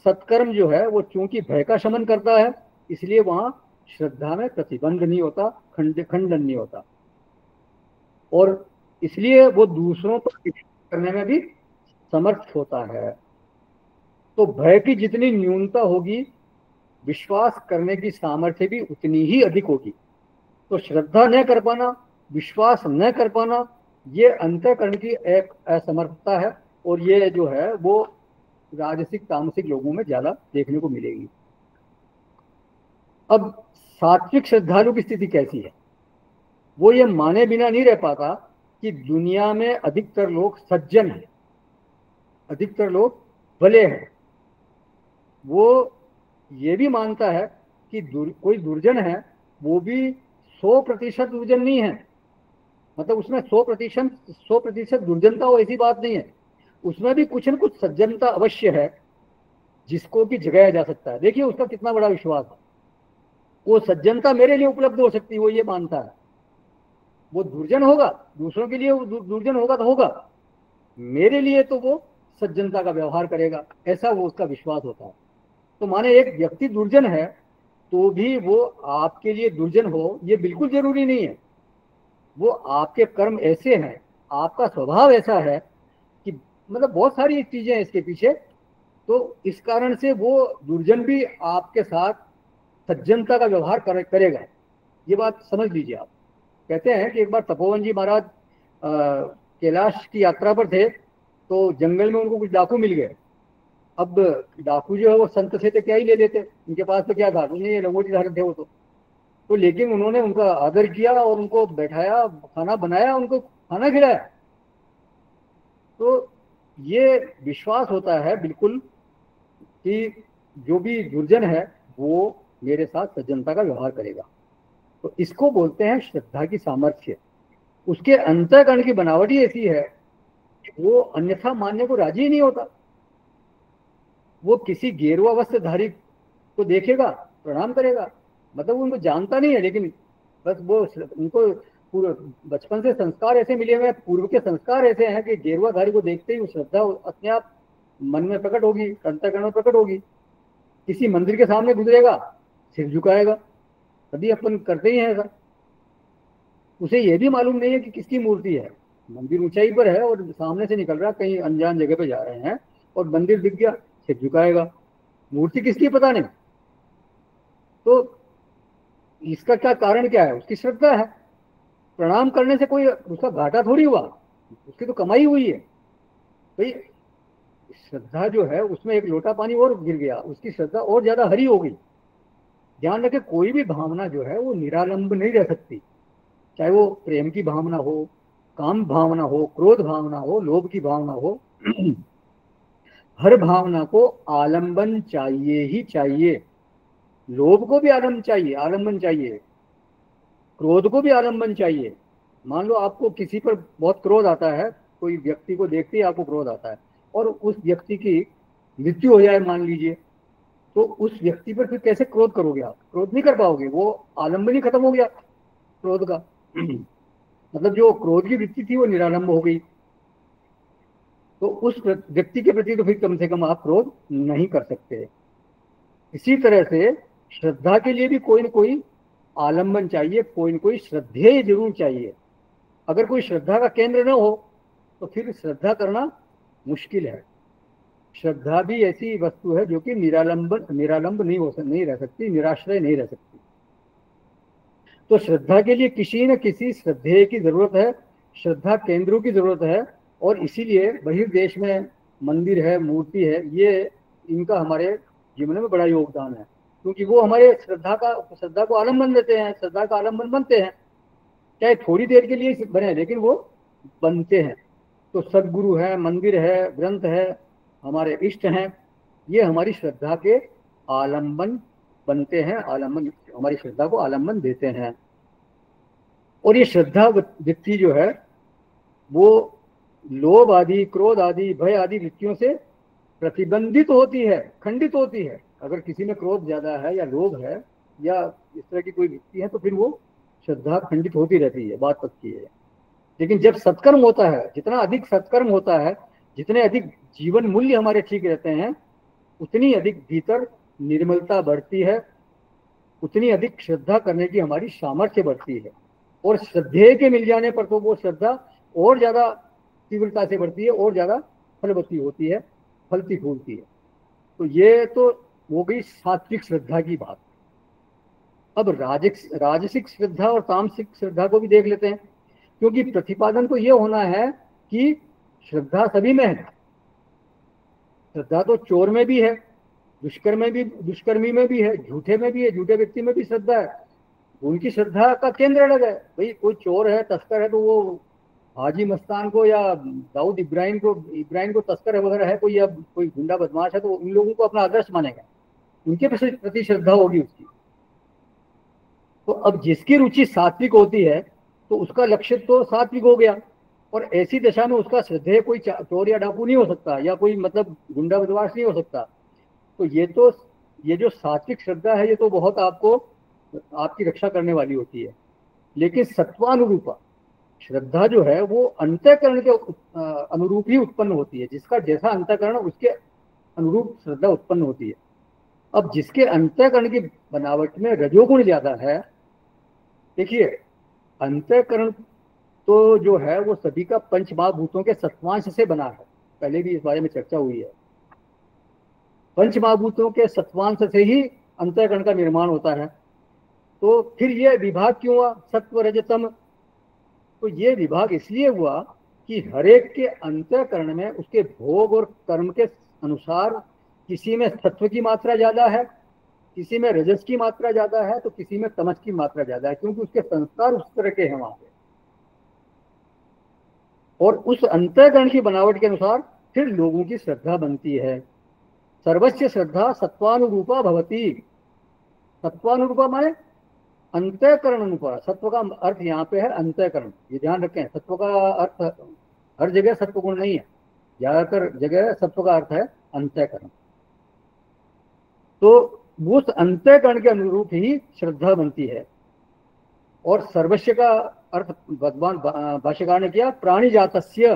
सत्कर्म जो है वो चूंकि भय का शमन करता है, इसलिए वहां श्रद्धा में प्रतिबंध नहीं होता, खंडन नहीं होता, और इसलिए वो दूसरों पर विश्वास करने में भी समर्थ होता है। तो भय की जितनी न्यूनता होगी, विश्वास करने की सामर्थ्य भी उतनी ही अधिक होगी। तो श्रद्धा न कर पाना, विश्वास न कर पाना, ये अंतःकरण की एक असमर्थता है, और ये जो है वो राजसिक तामसिक लोगों में ज्यादा देखने को मिलेगी। अब सात्विक श्रद्धालु की स्थिति कैसी है? वो ये माने बिना नहीं रह पाता कि दुनिया में अधिकतर लोग सज्जन हैं, अधिकतर लोग भले हैं। वो ये भी मानता है कि कोई दुर्जन है, वो भी 100% दुर्जन नहीं है, मतलब उसमें 100% दुर्जनता हो ऐसी बात नहीं है, उसमें भी कुछ न कुछ सज्जनता अवश्य है जिसको भी जगाया जा सकता है। देखिए उसका कितना बड़ा विश्वास है, वो सज्जनता मेरे लिए उपलब्ध हो सकती है, वो ये मानता है। वो दुर्जन होगा, दूसरों के लिए वो दुर्जन होगा तो होगा, मेरे लिए तो वो सज्जनता का व्यवहार करेगा, ऐसा वो उसका विश्वास होता है। तो माने एक व्यक्ति दुर्जन है तो भी वो आपके लिए दुर्जन हो ये बिल्कुल जरूरी नहीं है। वो आपके कर्म ऐसे हैं, आपका स्वभाव ऐसा है कि मतलब बहुत सारी चीजें हैं इसके पीछे, तो इस कारण से वो दुर्जन भी आपके साथ सज्जनता का व्यवहार करेगा। ये बात समझ लीजिए आप। कहते हैं कि एक बार तपोवन जी महाराज कैलाश की यात्रा पर थे, तो जंगल में उनको कुछ डाकू मिल गए। अब डाकू जो है वो संत से तो क्या ही ले लेते, उनके पास तो क्या था, उन्हें ये लंगोटी धारक थे वो तो लेकिन उन्होंने उनका आदर किया और उनको बैठाया, खाना बनाया, उनको खाना खिलाया। तो ये विश्वास होता है बिल्कुल कि जो भी दुर्जन है वो मेरे साथ सज्जनता का व्यवहार करेगा। तो इसको बोलते हैं श्रद्धा की सामर्थ्य। उसके अंतःकरण की बनावट ही ऐसी है कि वो अन्यथा मानने को राजी ही नहीं होता। वो किसी गेरुआ वस्त्रधारी को देखेगा, प्रणाम करेगा, मतलब वो उनको जानता नहीं है, लेकिन बस वो उनको पूरे बचपन से संस्कार ऐसे मिले हुए, पूर्व के संस्कार ऐसे हैं कि गेरुआधारी को देखते ही वो श्रद्धा अपने आप मन में प्रकट होगी, अंतःकरण में प्रकट होगी। किसी मंदिर के सामने गुजरेगा, सिर झुकाएगा, कभी अपन करते ही हैं ऐसा। उसे ये भी मालूम नहीं है कि किसकी मूर्ति है, मंदिर ऊंचाई पर है और सामने से निकल रहा, कहीं अनजान जगह पे जा रहे हैं और मंदिर दिख गया, सिर झुकाएगा, मूर्ति किसकी पता नहीं। तो इसका क्या कारण क्या है? उसकी श्रद्धा है। प्रणाम करने से कोई उसका घाटा थोड़ी हुआ, उसकी तो कमाई हुई है भाई। श्रद्धा जो है उसमें एक लोटा पानी और गिर गया, उसकी श्रद्धा और ज्यादा हरी हो गई। ध्यान रखें, कोई भी भावना जो है वो निरालंब नहीं रह सकती, चाहे वो प्रेम की भावना हो, काम भावना हो, क्रोध भावना हो, लोभ की भावना हो। हर भावना को आलंबन चाहिए ही चाहिए। लोभ को भी आलंबन चाहिए, क्रोध को भी आलंबन चाहिए। मान लो आपको किसी पर बहुत क्रोध आता है, कोई व्यक्ति को देखते ही आपको क्रोध आता है, और उस व्यक्ति की मृत्यु हो जाए मान लीजिए, तो उस व्यक्ति पर फिर कैसे क्रोध करोगे आप? क्रोध नहीं कर पाओगे, वो आलंबन ही खत्म हो गया क्रोध का। मतलब जो क्रोध की वृत्ति थी वो निरालंब हो गई, तो उस व्यक्ति के प्रति तो फिर कम से कम आप क्रोध नहीं कर सकते। इसी तरह से श्रद्धा के लिए भी कोई न कोई आलंबन चाहिए, कोई न कोई श्रद्धेय जरूर चाहिए। अगर कोई श्रद्धा का केंद्र न हो तो फिर श्रद्धा करना मुश्किल है। श्रद्धा भी ऐसी वस्तु है जो कि निरालंब नहीं रह सकती, निराश्रय नहीं रह सकती। तो श्रद्धा के लिए किसी न किसी श्रद्धेय की जरूरत है, श्रद्धा केंद्रों की जरूरत है। और इसीलिए बहिर्देश में मंदिर है, मूर्ति है, ये इनका हमारे जीवन में बड़ा योगदान है, क्योंकि वो हमारे श्रद्धा को आलम्बन देते हैं, श्रद्धा का आलम्बन बनते हैं, चाहे थोड़ी देर के लिए बने लेकिन वो बनते हैं। तो सदगुरु है, मंदिर है, ग्रंथ है, हमारे इष्ट हैं, ये हमारी श्रद्धा के आलम्बन बनते हैं, आलम्बन हमारी श्रद्धा को आलम्बन देते हैं। और ये श्रद्धा वृत्ति जो है वो लोभ आदि, क्रोध आदि, भय आदि वृत्तियों से प्रतिबंधित होती है, खंडित होती है। अगर किसी में क्रोध ज्यादा है या लोभ है या इस तरह की कोई वृत्ति है तो फिर वो श्रद्धा खंडित होती रहती है, बात पक्की है। लेकिन जब सत्कर्म होता है, जितना अधिक सत्कर्म होता है, जितने अधिक जीवन मूल्य हमारे ठीक रहते हैं, उतनी अधिक भीतर निर्मलता बढ़ती है, उतनी अधिक श्रद्धा करने की हमारी सामर्थ्य बढ़ती है। और श्रद्धेय के मिल जाने पर तो वो श्रद्धा और ज्यादा तीव्रता से बढ़ती है, और ज्यादा फलवती होती है, फलती फूलती है। तो ये तो हो गई सात्विक श्रद्धा की बात। अब राजसिक श्रद्धा और तामसिक श्रद्धा को भी देख लेते हैं, क्योंकि प्रतिपादन तो ये होना है कि श्रद्धा सभी में है। श्रद्धा तो चोर में भी है, दुष्कर्मी में भी है, झूठे में भी है, झूठे व्यक्ति में भी श्रद्धा है। उनकी श्रद्धा का केंद्र अलग है। भाई कोई चोर है, तस्कर है, तो वो हाजी मस्तान को या दाऊद इब्राहिम को तस्कर है वगैरह है कोई, या कोई गुंडा बदमाश है, तो उन लोगों को अपना आदर्श मानेगा, उनके प्रति श्रद्धा होगी उसकी। तो अब जिसकी रुचि सात्विक होती है तो उसका लक्ष्य तो सात्विक हो गया, और ऐसी दशा में उसका श्रद्धेय कोई चोर या डाकू नहीं हो सकता, या कोई मतलब गुंडा बदमाश नहीं हो सकता। तो ये जो सात्विक श्रद्धा है ये तो बहुत आपकी रक्षा करने वाली होती है। लेकिन सत्वानुरूपा श्रद्धा जो है वो अंतःकरण के अनुरूप ही उत्पन्न होती है। जिसका जैसा अंतःकरण उसके अनुरूप श्रद्धा उत्पन्न होती है। अब जिसके अंतःकरण की बनावट में रजोगुण ज्यादा है, देखिए अंतःकरण तो जो है वो सभी का पंचमहाभूतों के सत्वांश से बना है, पहले भी इस बारे में चर्चा हुई है। पंचमहाभूतों के सत्वांश से ही अंतःकरण का निर्माण होता है। तो फिर ये विभाग क्यों हुआ, सत्व रजतम? तो ये विभाग इसलिए हुआ कि हरेक के अंतःकरण में उसके भोग और कर्म के अनुसार किसी में सत्व की मात्रा ज्यादा है, किसी में रजस की मात्रा ज्यादा है, तो किसी में तमस की मात्रा ज्यादा है, क्योंकि उसके संस्कार उस तरह के हैं वहां पे। और उस अंतःकरण की बनावट के अनुसार फिर लोगों की श्रद्धा बनती है। सर्वस्व श्रद्धा सत्वानुरूपा भवती। सत्वानुरूपा माने अंतःकरण अनुरूपा। सत्व का अर्थ यहाँ पे है अंतःकरण, ये ध्यान रखें। सत्व का अर्थ हर जगह सत्व गुण नहीं है, ज्यादातर जगह सत्व का अर्थ है अंतःकरण। तो उस अंतःकरण के अनुरूप ही श्रद्धा बनती है। और सर्वस्व का अर्थ भगवान भाष्यकार ने किया प्राणी जातस्य।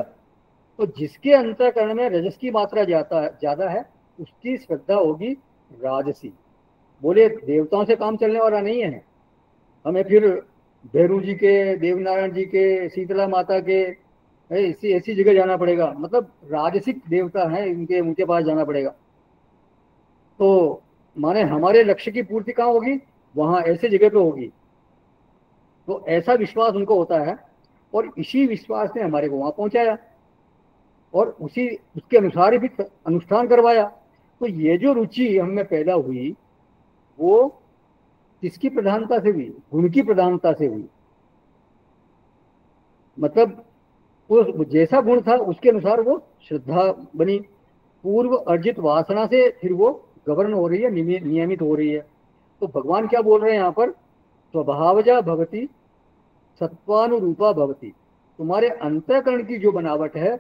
तो जिसके अंतःकरण में रजस की मात्रा ज्यादा है उसकी श्रद्धा होगी राजसी। बोले देवताओं से काम चलने वाला नहीं है, हमें फिर भैरू जी के, देवनारायण जी के, शीतला माता के ऐसी जगह जाना पड़ेगा, मतलब राजसिक देवता हैं उनके पास जाना पड़ेगा। तो माने हमारे लक्ष्य की पूर्ति कहाँ होगी, वहां ऐसे जगह पे होगी। तो ऐसा विश्वास उनको होता है, और इसी विश्वास ने हमारे को वहां पहुंचाया और उसके अनुसार ही भी अनुष्ठान करवाया। तो ये जो रुचि हमें पैदा हुई वो किसकी प्रधानता से हुई, गुण की प्रधानता से हुई। मतलब वो जैसा गुण था उसके अनुसार वो श्रद्धा बनी। पूर्व अर्जित वासना से फिर वो गवर्न हो रही है, नियमित हो रही है। तो भगवान क्या बोल रहे हैं यहाँ पर, स्वभावजा भवती सत्वानुरूपा भवती। तुम्हारे अंतःकरण की जो बनावट है,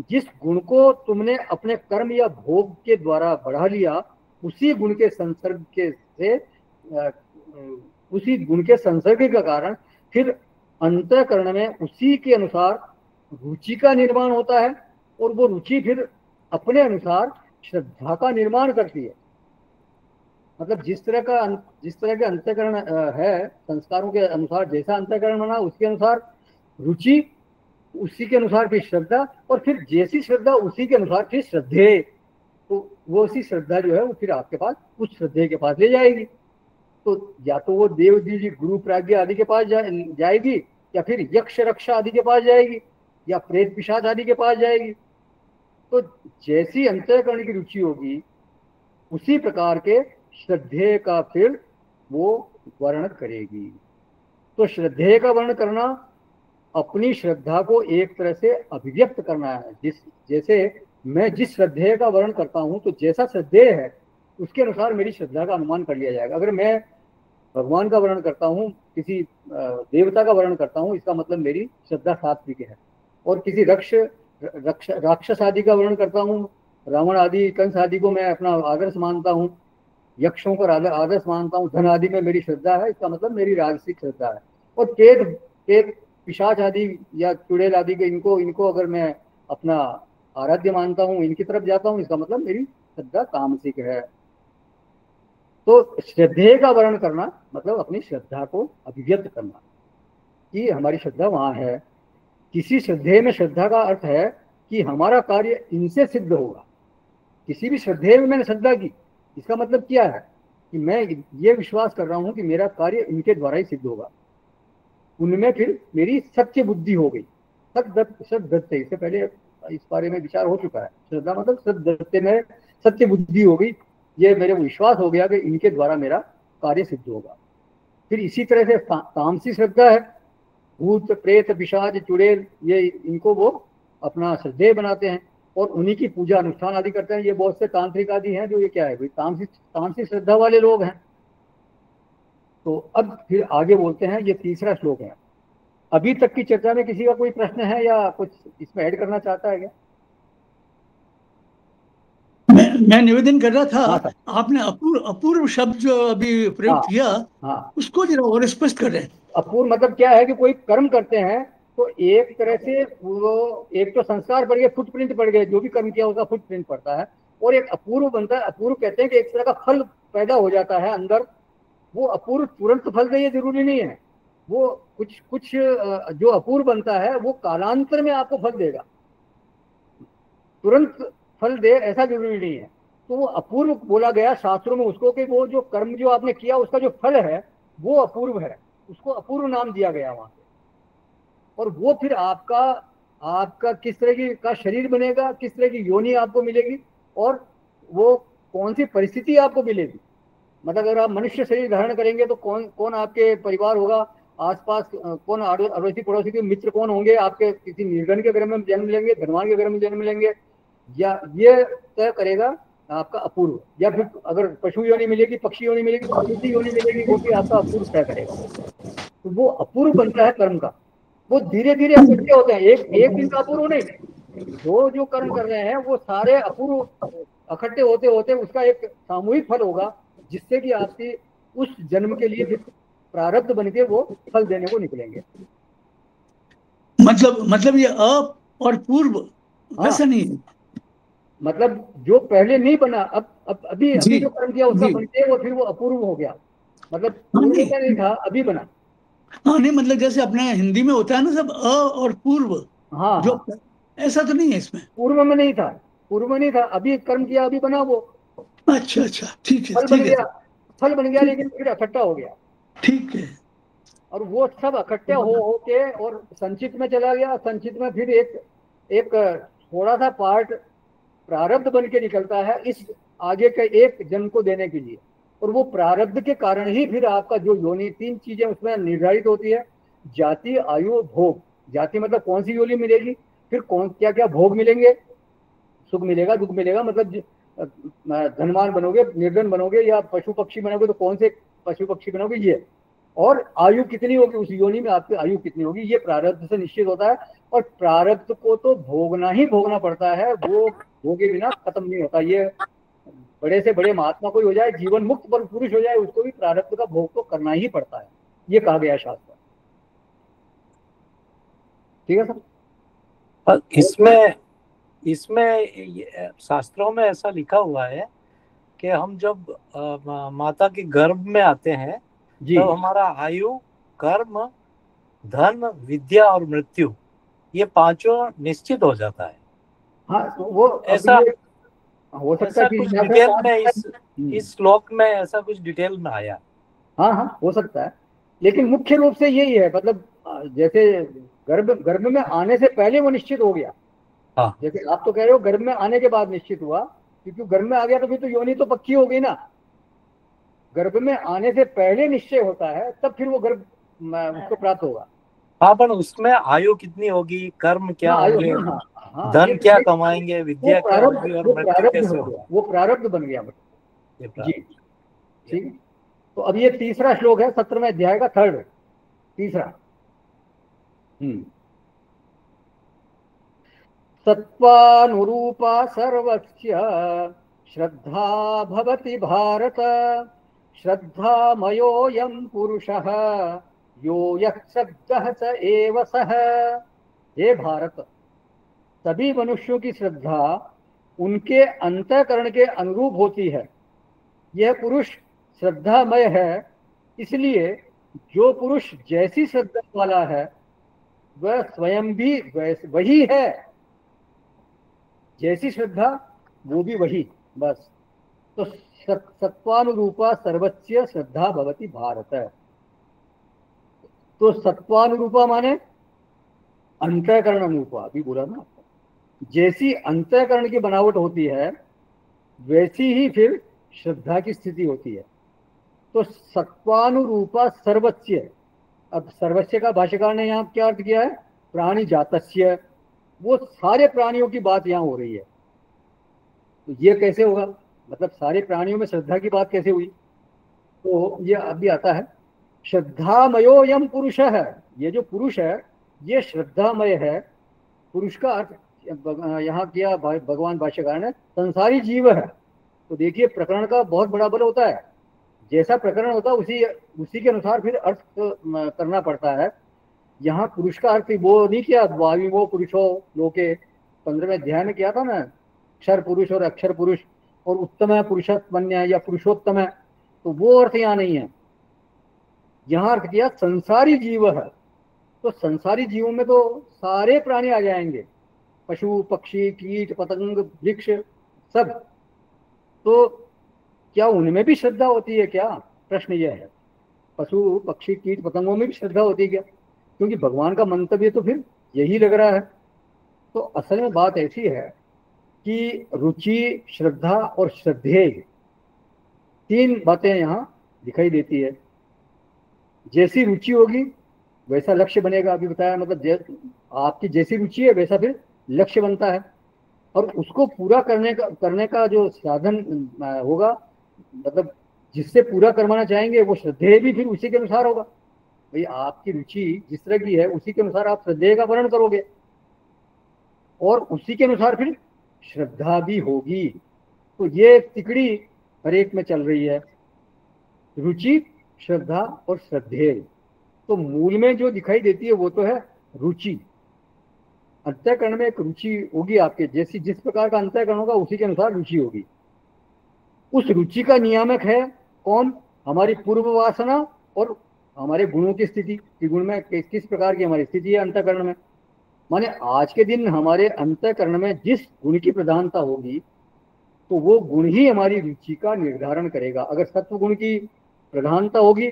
जिस गुण को तुमने अपने कर्म या भोग के द्वारा बढ़ा लिया, उसी गुण के संसर्ग के कारण फिर अंतःकरण में उसी के अनुसार रुचि का निर्माण होता है, और वो रुचि फिर अपने अनुसार श्रद्धा का निर्माण करती है। मतलब जिस तरह के अंतःकरण है, संस्कारों के अनुसार जैसा अंतःकरण बना उसके अनुसार रुचि, उसी के अनुसार फिर श्रद्धा, और फिर जैसी श्रद्धा उसी के अनुसार फिर श्रद्धेय। तो वो उसी श्रद्धा जो है वो फिर आपके पास उस श्रद्धेय के पास ले जाएगी। तो या तो वो देव द्विज गुरु प्राज्ञा आदि के पास जाएगी, या फिर यक्ष रक्षा आदि के पास जाएगी, या प्रेत पिशाच आदि के पास जाएगी। तो जैसी अंतःकरण की रुचि होगी उसी प्रकार के श्रद्धेय का फिर वो वर्ण करेगी। तो श्रद्धेय का वर्ण करना अपनी श्रद्धा को एक तरह से अभिव्यक्त करना है। जैसे मैं जिस श्रद्धेय का वर्ण करता हूं, तो जैसा श्रद्धेय है उसके अनुसार मेरी श्रद्धा का अनुमान कर लिया जाएगा। अगर मैं भगवान का वर्णन करता हूँ, किसी देवता का वर्णन करता हूँ, इसका मतलब मेरी श्रद्धा सात्विक है। और किसी राक्षस आदि का वर्णन करता हूँ, रावण आदि कंस आदि को मैं अपना आदर्श मानता हूँ, यक्षों को आदर्श मानता हूँ, धन आदि में मेरी श्रद्धा है, इसका मतलब मेरी राजसिक श्रद्धा है। और प्रेत पिशाच आदि या चुड़ैल आदि के इनको अगर मैं अपना आराध्य मानता हूँ, इनकी तरफ जाता हूँ, इसका मतलब मेरी श्रद्धा तामसिक है। तो श्रद्धेय का वर्णन करना मतलब अपनी श्रद्धा को अभिव्यक्त करना कि हमारी श्रद्धा वहां है। किसी श्रद्धेय में श्रद्धा का अर्थ है कि हमारा कार्य इनसे सिद्ध होगा। किसी भी श्रद्धेय में मैंने श्रद्धा की, इसका मतलब क्या है कि मैं ये विश्वास कर रहा हूं कि मेरा कार्य इनके द्वारा ही सिद्ध होगा। उनमें फिर मेरी सत्य बुद्धि हो गई। सद्दत्ते, इससे पहले इस बारे में विचार हो चुका है। श्रद्धा मतलब सद्दत्ते में सत्य बुद्धि हो गई, ये मेरे को विश्वास हो गया कि इनके द्वारा मेरा कार्य सिद्ध होगा। फिर इसी तरह से तामसी श्रद्धा है, भूत प्रेत पिशाच चुड़ैल, ये इनको वो अपना श्रद्धेय बनाते हैं और उन्हीं की पूजा अनुष्ठान आदि करते हैं। ये बहुत से तांत्रिक आदि हैं जो ये क्या है भाई तामसी श्रद्धा वाले लोग हैं। तो अब फिर आगे बोलते हैं, ये तीसरा श्लोक है। अभी तक की चर्चा में किसी का कोई प्रश्न है या कुछ इसमें ऐड करना चाहता है क्या? मैं निवेदन कर रहा था, आपने अपूर्व शब्द जो अभी प्रयोग किया, उसको जरा और स्पष्ट कर रहे हैं। अपूर्व मतलब क्या है कि कोई कर्म करते हैं तो एक तरह से वो एक तो संस्कार पड़ गए, फुटप्रिंट पड़ गए, जो भी कर्म किया उसका फुटप्रिंट पड़ता है, और एक अपूर्व बनता है। अपूर्व कहते हैं कि एक तरह का फल पैदा हो जाता है अंदर। वो अपूर्व तुरंत फल दे ये जरूरी नहीं है, वो कुछ जो अपूर्व बनता है वो कालांतर में आपको फल देगा, तुरंत फल दे ऐसा जरूरी नहीं है। तो वो अपूर्व बोला गया शास्त्रों में उसको कि वो जो कर्म जो आपने किया उसका जो फल है वो अपूर्व है, उसको अपूर्व नाम दिया गया वहां से। और वो फिर आपका किस तरह का शरीर बनेगा, किस तरह की योनि आपको मिलेगी, और वो कौन सी परिस्थिति आपको मिलेगी। मतलब अगर आप मनुष्य शरीर धारण करेंगे तो कौन आपके परिवार होगा, आसपास कौन अड़ोसी पड़ोसी के मित्र कौन होंगे, आपके किसी निर्धन के घर में जन्म लेंगे, धनवान के घर में जन्म लेंगे, या ये तय करेगा आपका अपूर्व। या फिर अगर पशु योनि मिलेगी, पक्षी योनि मिलेगी, प्रकृति योनि मिलेगी, वो भी आपका अपूर्व तय करेगा। तो वो अपूर्व बनता है कर्म का, वो धीरे धीरे इकट्ठे होते हैं, एक दिन का अपूर्व नहीं। जो कर्म कर रहे हैं वो सारे अपूर्व इकट्ठे होते होते उसका एक सामूहिक फल होगा, जिससे कि आपकी उस जन्म के लिए फिर प्रारब्ध बनके वो फल देने को निकलेंगे। मतलब ये और पूर्व ऐसा नहीं है, मतलब जो पहले नहीं बना अभी जो कर्म किया उसका बनते वो फिर वो अपूर्व हो गया। मतलब पूर्व का नहीं था, अभी बना। हाँ नहीं, मतलब जैसे अपने हिंदी में होता है ना सब और पूर्व, हाँ जो ऐसा तो नहीं है इसमें। पूर्व में नहीं था, अभी कर्म किया अभी बना वो। अच्छा ठीक है, फल बन गया लेकिन फिर इकट्ठा हो गया। ठीक है। और वो सब इकट्ठे हो के और संचित में चला गया। संचित में फिर एक थोड़ा सा पार्ट प्रारब्ध बन के निकलता है इस आगे के एक जन्म को देने के लिए। और वो प्रारब्ध के कारण ही फिर आपका जो योनि, 3 चीजें उसमें निर्धारित होती है, जाति आयु भोग। जाति मतलब कौन सी योनि मिलेगी, फिर क्या क्या भोग मिलेंगे, सुख मिलेगा दुख मिलेगा, मतलब धनवान बनोगे, निर्धन बनोगे, या पशु पक्षी बनोगे तो कौन से पशु पक्षी बनोगे ये, और आयु कितनी होगी उस योनि में, आपकी आयु कितनी होगी, ये प्रारब्ध से निश्चित होता है। और प्रारब्ध को तो भोगना पड़ता है, वो भोगे बिना खत्म नहीं होता। ये बड़े से बड़े महात्मा कोई हो जाए, जीवन मुक्त पर पुरुष हो जाए, उसको भी प्रारब्ध का भोग तो करना ही पड़ता है, ये कहा गया शास्त्र। ठीक है सर। इसमें शास्त्रों में ऐसा लिखा हुआ है कि हम जब माता के गर्भ में आते हैं तो हमारा आयु, कर्म, धन, विद्या और मृत्यु, ये 5 निश्चित हो जाता है। हाँ, तो वो ऐसा हो सकता है कुछ डिटेल में इस श्लोक में ऐसा कुछ डिटेल में आया। हाँ हाँ हो सकता है, लेकिन मुख्य रूप से यही है, मतलब जैसे गर्भ गर्भ में आने से पहले वो निश्चित हो गया। हाँ जैसे आप तो कह रहे हो गर्भ में आने के बाद निश्चित हुआ, क्योंकि गर्भ में आ गया तो फिर तो योनि तो पक्की हो गई ना। गर्भ में आने से पहले निश्चय होता है, तब फिर वो गर्भ उसको प्राप्त होगा। हाँ, पर उसमें आयु कितनी होगी, कर्म क्या हाँ आयु, होंगे, हाँ हाँ, धन क्या कमाएंगे, वो विद्या क्या होगी, और वो मृत्यु प्रारब्ध कैसे हो होगी। गया, वो प्रारब्ध बन गया मतलब। ये जी प्रारब्ध। ठीक है। तो अब ये तीसरा श्लोक है 17वें अध्याय का, थर्ड, तीसरा। सत्त्वानुरूपा सर्वस्य श्रद्धा भवति भारत, श्रद्धामयोऽयं पुरुषः यो यः श्रद्धः स एव सः। हे भारत, सभी मनुष्यों की श्रद्धा उनके अंतःकरण के अनुरूप होती है। यह पुरुष श्रद्धामय है, इसलिए जो पुरुष जैसी श्रद्धा वाला है वह स्वयं भी वही है। जैसी श्रद्धा वो भी वही, बस। तो सत्वानुरूपा सर्वस्य श्रद्धा भवति भारत। तो सत्वानुरूपा माने अंतःकरण अनुरूपा, अभी बोला ना। जैसी अंतःकरण की बनावट होती है वैसी ही फिर श्रद्धा की स्थिति होती है। तो सत्वानुरूपा सर्वस्य, अब सर्वस्य का भाष्यकार ने यहाँ क्या अर्थ किया है, प्राणी जातस्य, वो सारे प्राणियों की बात यहाँ हो रही है। तो ये कैसे होगा, मतलब सारे प्राणियों में श्रद्धा की बात कैसे हुई। तो ये अभी आता है, श्रद्धामयो यम पुरुष है, ये जो पुरुष है ये श्रद्धामय है। पुरुष का अर्थ यहाँ किया भगवान भाष्यकार ने, संसारी जीव है। तो देखिए प्रकरण का बहुत बड़ा बल होता है, जैसा प्रकरण होता है उसी के अनुसार फिर अर्थ करना पड़ता है। यहाँ पुरुष का अर्थ वो नहीं किया, द्वाविमो पुरुषो लोके 15वें अध्याय में किया था ना, अक्षर पुरुष और अक्षर पुरुष, और उत्तम है पुरुषोत्तमन्य या पुरुषोत्तम है, तो वो अर्थ यहाँ नहीं है। यहाँ अर्थ किया संसारी जीव है। तो संसारी जीवों में तो सारे प्राणी आ जाएंगे, पशु पक्षी कीट पतंग वृक्ष सब। तो क्या उनमें भी श्रद्धा होती है क्या, प्रश्न यह है। पशु पक्षी कीट पतंगों में भी श्रद्धा होती है क्या, क्योंकि भगवान का मंतव्य तो फिर यही लग रहा है। तो असल में बात ऐसी है कि रुचि, श्रद्धा और श्रद्धेय, तीन बातें यहाँ दिखाई देती है। जैसी रुचि होगी वैसा लक्ष्य बनेगा, अभी बताया, मतलब आपकी जैसी रुचि है वैसा फिर लक्ष्य बनता है। और उसको पूरा करने का जो साधन होगा, मतलब जिससे पूरा करवाना चाहेंगे, वो श्रद्धेय भी फिर उसी के अनुसार होगा। भाई आपकी रुचि जिस तरह की है उसी के अनुसार आप श्रद्धेय का वर्णन करोगे, और उसी के अनुसार फिर श्रद्धा भी होगी। तो ये तिकड़ी हर एक में चल रही है, रुचि, श्रद्धा और श्रद्धेय। तो मूल में जो दिखाई देती है वो तो है रुचि। अंतःकरण में एक रुचि होगी आपके, जैसी जिस प्रकार का अंतःकरण होगा उसी के अनुसार रुचि होगी। उस रुचि का नियामक है कौन, हमारी पूर्व वासना और हमारे गुणों की स्थिति। त्रिगुण में किस प्रकार की हमारी स्थिति है अंतःकरण में, माने आज के दिन हमारे अंतःकरण में जिस गुण की प्रधानता होगी तो वो गुण ही हमारी रुचि का निर्धारण करेगा। अगर सत्व गुण की प्रधानता होगी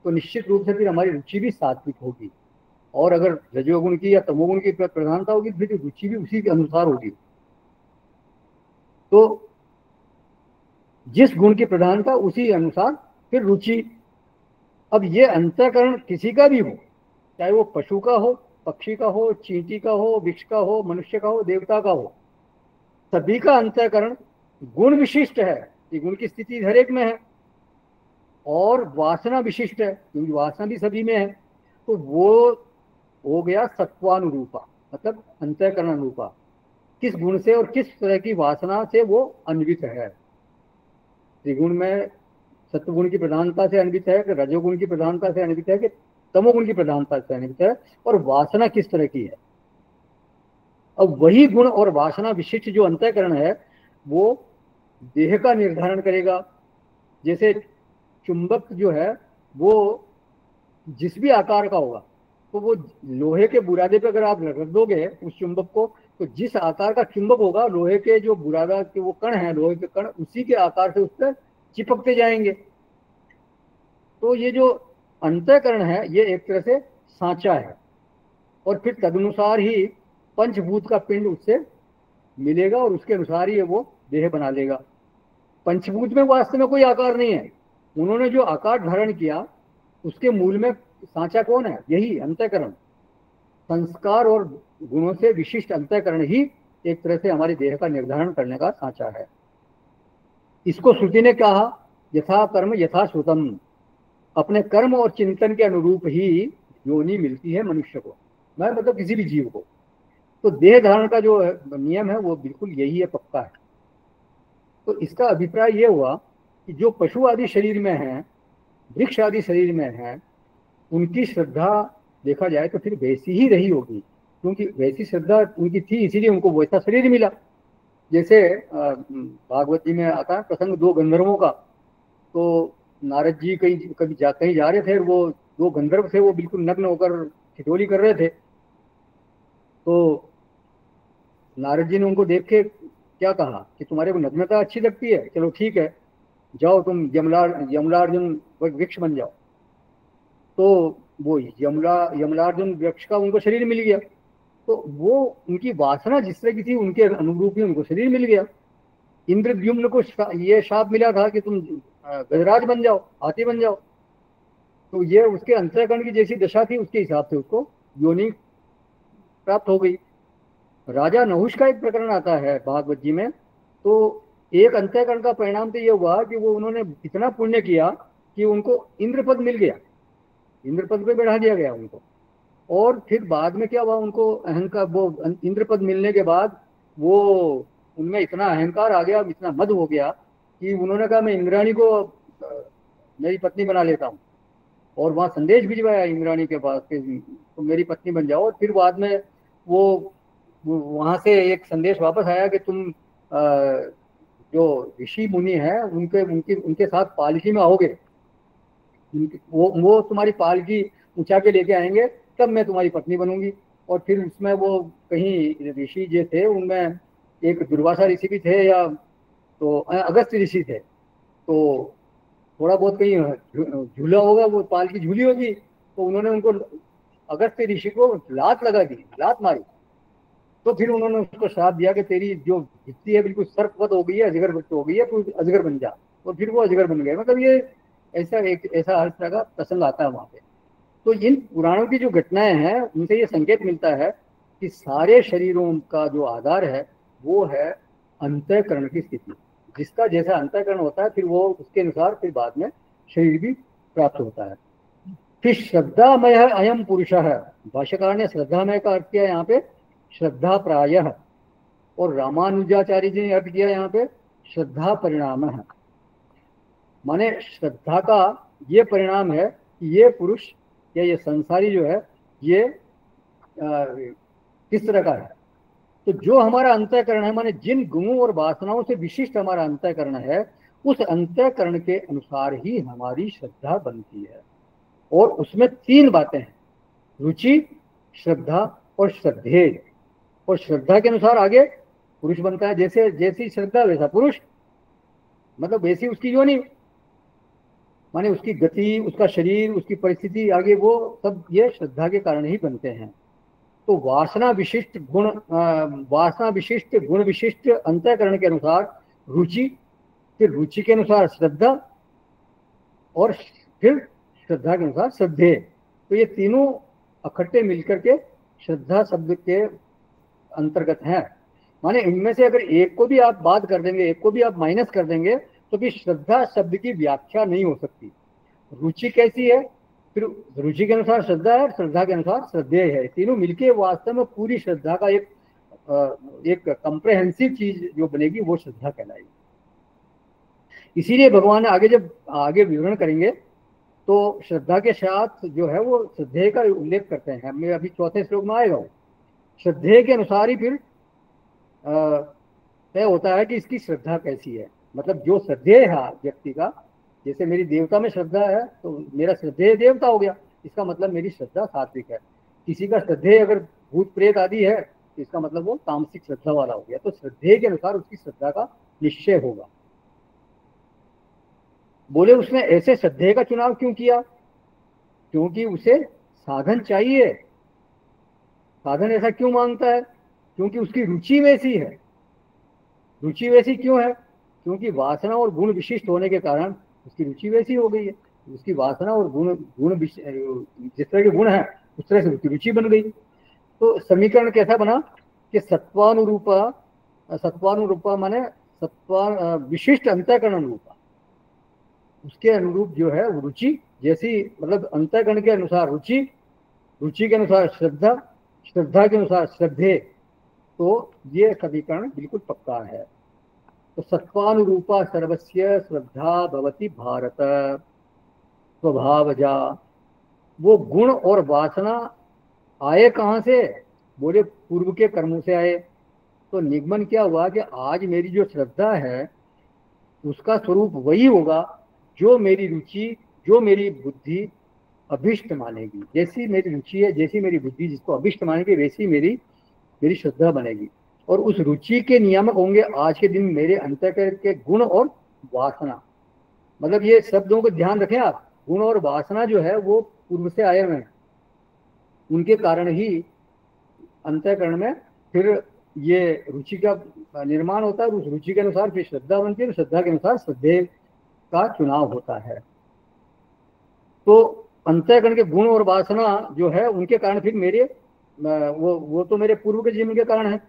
तो निश्चित रूप से फिर हमारी रुचि भी सात्विक होगी, और अगर रजोगुण की या तमोगुण की प्रधानता होगी फिर रुचि भी उसी के अनुसार होगी। तो जिस गुण की प्रधानता उसी अनुसार फिर रुचि। अब ये अंतःकरण किसी का भी हो, चाहे वो पशु का हो, पक्षी का हो, चींटी का हो, वृक्ष का हो, मनुष्य का हो, देवता का हो, सभी का अंतःकरण गुण विशिष्ट है। ये गुण की स्थिति हर एक में है, और वासना विशिष्ट है क्योंकि वासना भी सभी में है। तो वो हो गया सत्वानुरूपा, मतलब अंतःकरण अनुरूपा, किस गुण से और किस तरह की वासना से वो अन्वित है। त्रिगुण में सत्वगुण की प्रधानता से अन्वित है कि रजोगुण की प्रधानता से अन्वित है कि तमोगुण की प्रधानता से अन्वित है, और वासना किस तरह की है। अब वही गुण और वासना विशिष्ट जो अंतःकरण है वो देह का निर्धारण करेगा। जैसे चुंबक जो है वो जिस भी आकार का होगा, तो वो लोहे के बुरादे पे अगर आप रख दोगे उस चुंबक को, तो जिस आकार का चुंबक होगा लोहे के जो बुरादा के वो कण है, लोहे के कण उसी के आकार से उस पर चिपकते जाएंगे। तो ये जो अंतःकरण है ये एक तरह से सांचा है, और फिर तदनुसार ही पंचभूत का पिंड उससे मिलेगा और उसके अनुसार ही वो देह बना लेगा। पंचभूत में वास्तव में कोई आकार नहीं है, उन्होंने जो आकार धारण किया उसके मूल में सांचा कौन है? यही अंतःकरण। संस्कार और गुणों से विशिष्ट अंतःकरण ही एक तरह से हमारे देह का निर्धारण करने का सांचा है। इसको श्रुति ने कहा यथा कर्म यथा श्रुतम, अपने कर्म और चिंतन के अनुरूप ही योनि मिलती है मनुष्य को, मैं मतलब किसी भी जीव को। तो देह धारण का जो नियम है वो बिल्कुल यही है, पक्का है। तो इसका अभिप्राय ये हुआ कि जो पशु आदि शरीर में है, वृक्ष आदि शरीर में है, उनकी श्रद्धा देखा जाए तो फिर वैसी ही रही होगी, क्योंकि वैसी श्रद्धा उनकी थी, इसीलिए उनको वैसा शरीर मिला। जैसे भागवत जी में आता है प्रसंग दो गंधर्वों का। तो नारद जी कहीं जा रहे थे, वो दो गंधर्व थे, वो बिल्कुल नग्न होकर ठिठोली कर रहे थे। तो नारद जी ने उनको देख के क्या कहा कि तुम्हारे को नग्नता अच्छी लगती है, चलो ठीक है, जाओ तुम यमलार्जुन वृक्ष बन जाओ। तो वो यमलार्जुन वृक्ष का उनको शरीर मिल गया। तो वो उनकी वासना जिस तरह की थी उनके अनुरूप ही उनको शरीर मिल गया। इंद्रद्युम्न को ये शाप मिला था कि तुम गजराज बन जाओ, हाथी बन जाओ। तो ये उसके अंतःकरण की जैसी दशा थी उसके हिसाब से उसको योनि प्राप्त हो गई। राजा नहुष का एक प्रकरण आता है भागवत जी में। तो एक अंतःकरण का परिणाम तो ये हुआ कि वो उन्होंने इतना पुण्य किया कि उनको इंद्रपद मिल गया, इंद्रपद पे बैठा दिया गया उनको। और फिर बाद में क्या हुआ, उनको अहंकार, वो इंद्रपद मिलने के बाद वो उनमें इतना अहंकार आ गया, इतना मद हो गया कि उन्होंने कहा मैं इंद्राणी को मेरी पत्नी बना लेता हूँ। और वहाँ संदेश भिजवाया इंद्राणी के पास कि तुम मेरी पत्नी बन जाओ। और फिर बाद में वो वहाँ से एक संदेश वापस आया कि तुम जो ऋषि मुनि हैं उनके साथ पालकी में आओगे, वो तुम्हारी पालकी ऊंचा के लेके आएंगे, तब मैं तुम्हारी पत्नी बनूंगी। और फिर उसमें वो कहीं ऋषि जो थे उनमें एक दुर्वासा ऋषि भी थे, या तो अगस्त ऋषि थे। तो थोड़ा बहुत कहीं झूला होगा, वो पालकी झूली होगी, तो उन्होंने उनको अगस्त ऋषि को लात लगा दी, लात मारी। तो फिर उन्होंने उसको श्राप दिया कि तेरी जो भित्ति है बिल्कुल सर्पवत हो गई है, अजगर हो गई है, तू अजगर बन जा। और फिर वो अजगर बन गए। मतलब ये ऐसा हर तरह का प्रसंग आता है वहाँ पे। तो इन पुराणों की जो घटनाएं हैं उनसे ये संकेत मिलता है कि सारे शरीरों का जो आधार है वो है अंतःकरण की स्थिति। जिसका जैसा अंतःकरण होता है फिर वो उसके अनुसार फिर बाद में शरीर भी प्राप्त होता है। फिर श्रद्धामय अयम पुरुष है। भाष्यकार ने श्रद्धामय का अर्थ किया यहाँ पे श्रद्धा प्रायः, और रामानुजाचार्य जी ने अर्थ किया यहाँ पे श्रद्धा परिणाम है। माने श्रद्धा का ये परिणाम है कि ये पुरुष या ये संसारी जो है ये किस तरह का है। तो जो हमारा अंतःकरण है, माने जिन गुणों और वासनाओं से विशिष्ट हमारा अंतःकरण है, उस अंतःकरण के अनुसार ही हमारी श्रद्धा बनती है। और उसमें तीन बातें हैं, रुचि, श्रद्धा और श्रद्धेय। और श्रद्धा के अनुसार आगे पुरुष बनता है। जैसी श्रद्धा वैसा पुरुष, मतलब वैसी उसकी योनि, माने उसकी गति, उसका शरीर, उसकी परिस्थिति, आगे वो सब ये श्रद्धा के कारण ही बनते हैं। तो वासना विशिष्ट गुण विशिष्ट अंतःकरण के अनुसार रुचि, फिर रुचि के अनुसार श्रद्धा, और फिर श्रद्धा के अनुसार श्रद्धेय। तो ये तीनों इकट्ठे मिलकर के श्रद्धा शब्द के अंतर्गत हैं। माने इनमें से अगर एक को भी आप बात कर देंगे, एक को भी आप माइनस कर देंगे, तो फिर श्रद्धा शब्द की व्याख्या नहीं हो सकती। रुचि कैसी है, फिर रुचि के अनुसार श्रद्धा है, श्रद्धा के अनुसार श्रद्धेय है। तीनों मिलके वास्तव में पूरी श्रद्धा का एक कंप्रेहेंसिव चीज जो बनेगी वो श्रद्धा कहलाएगी। इसीलिए भगवान जब आगे विवरण करेंगे तो श्रद्धा के साथ जो है वो श्रद्धेय का उल्लेख करते हैं। हमें अभी चौथे श्लोक में आएगा वो। श्रद्धेय के अनुसार ही फिर तय होता है कि इसकी श्रद्धा कैसी है। मतलब जो श्रद्धेय है व्यक्ति का, जैसे मेरी देवता में श्रद्धा है तो मेरा श्रद्धेय देवता हो गया, इसका मतलब मेरी श्रद्धा सात्विक है। किसी का श्रद्धेय अगर भूत प्रेत आदि है तो इसका मतलब वो तामसिक श्रद्धा वाला हो गया। तो श्रद्धेय के अनुसार उसकी श्रद्धा का निश्चय होगा। बोले उसने ऐसे श्रद्धेय का चुनाव क्यों किया? क्योंकि उसे साधन चाहिए। साधन ऐसा क्यों मांगता है? क्योंकि उसकी रुचि वैसी है। रुचि वैसी क्यों है? क्योंकि वासना और गुण विशिष्ट होने के कारण उसकी रुचि वैसी हो गई है। उसकी वासना और गुण जिस तरह के गुण है उस तरह से उसकी रुचि बन गई। तो समीकरण कैसा बना कि सत्वानुरूपा माने विशिष्ट अंतःकरण रूपा, उसके अनुरूप जो है वो रुचि जैसी, मतलब अंतःकरण के अनुसार रुचि, रुचि के अनुसार श्रद्धा, श्रद्धा के अनुसार श्रद्धे। तो ये समीकरण बिल्कुल पक्का है। तो सत्वानुरूपा सर्वस्य श्रद्धा भवति भारत स्वभावजा। वो गुण और वासना आए कहाँ से? बोले पूर्व के कर्मों से आए। तो निगमन क्या हुआ कि आज मेरी जो श्रद्धा है उसका स्वरूप वही होगा जो मेरी रुचि, जो मेरी बुद्धि अभिष्ट मानेगी। जैसी मेरी रुचि है, जैसी मेरी बुद्धि जिसको अभिष्ट मानेगी, वैसी मेरी श्रद्धा बनेगी। और उस रुचि के नियामक होंगे आज के दिन मेरे अंतःकरण के गुण और वासना। मतलब ये शब्दों को ध्यान रखें आप, गुण और वासना जो है वो पूर्व से आए हुए हैं, उनके कारण ही अंतःकरण में फिर ये रुचि का निर्माण होता है। उस रुचि के अनुसार फिर श्रद्धा बनती है, श्रद्धा के अनुसार श्रद्धेय का चुनाव होता है। तो अंतःकरण के गुण और वासना जो है उनके कारण फिर मेरे वो तो मेरे पूर्व के जीवन के कारण है।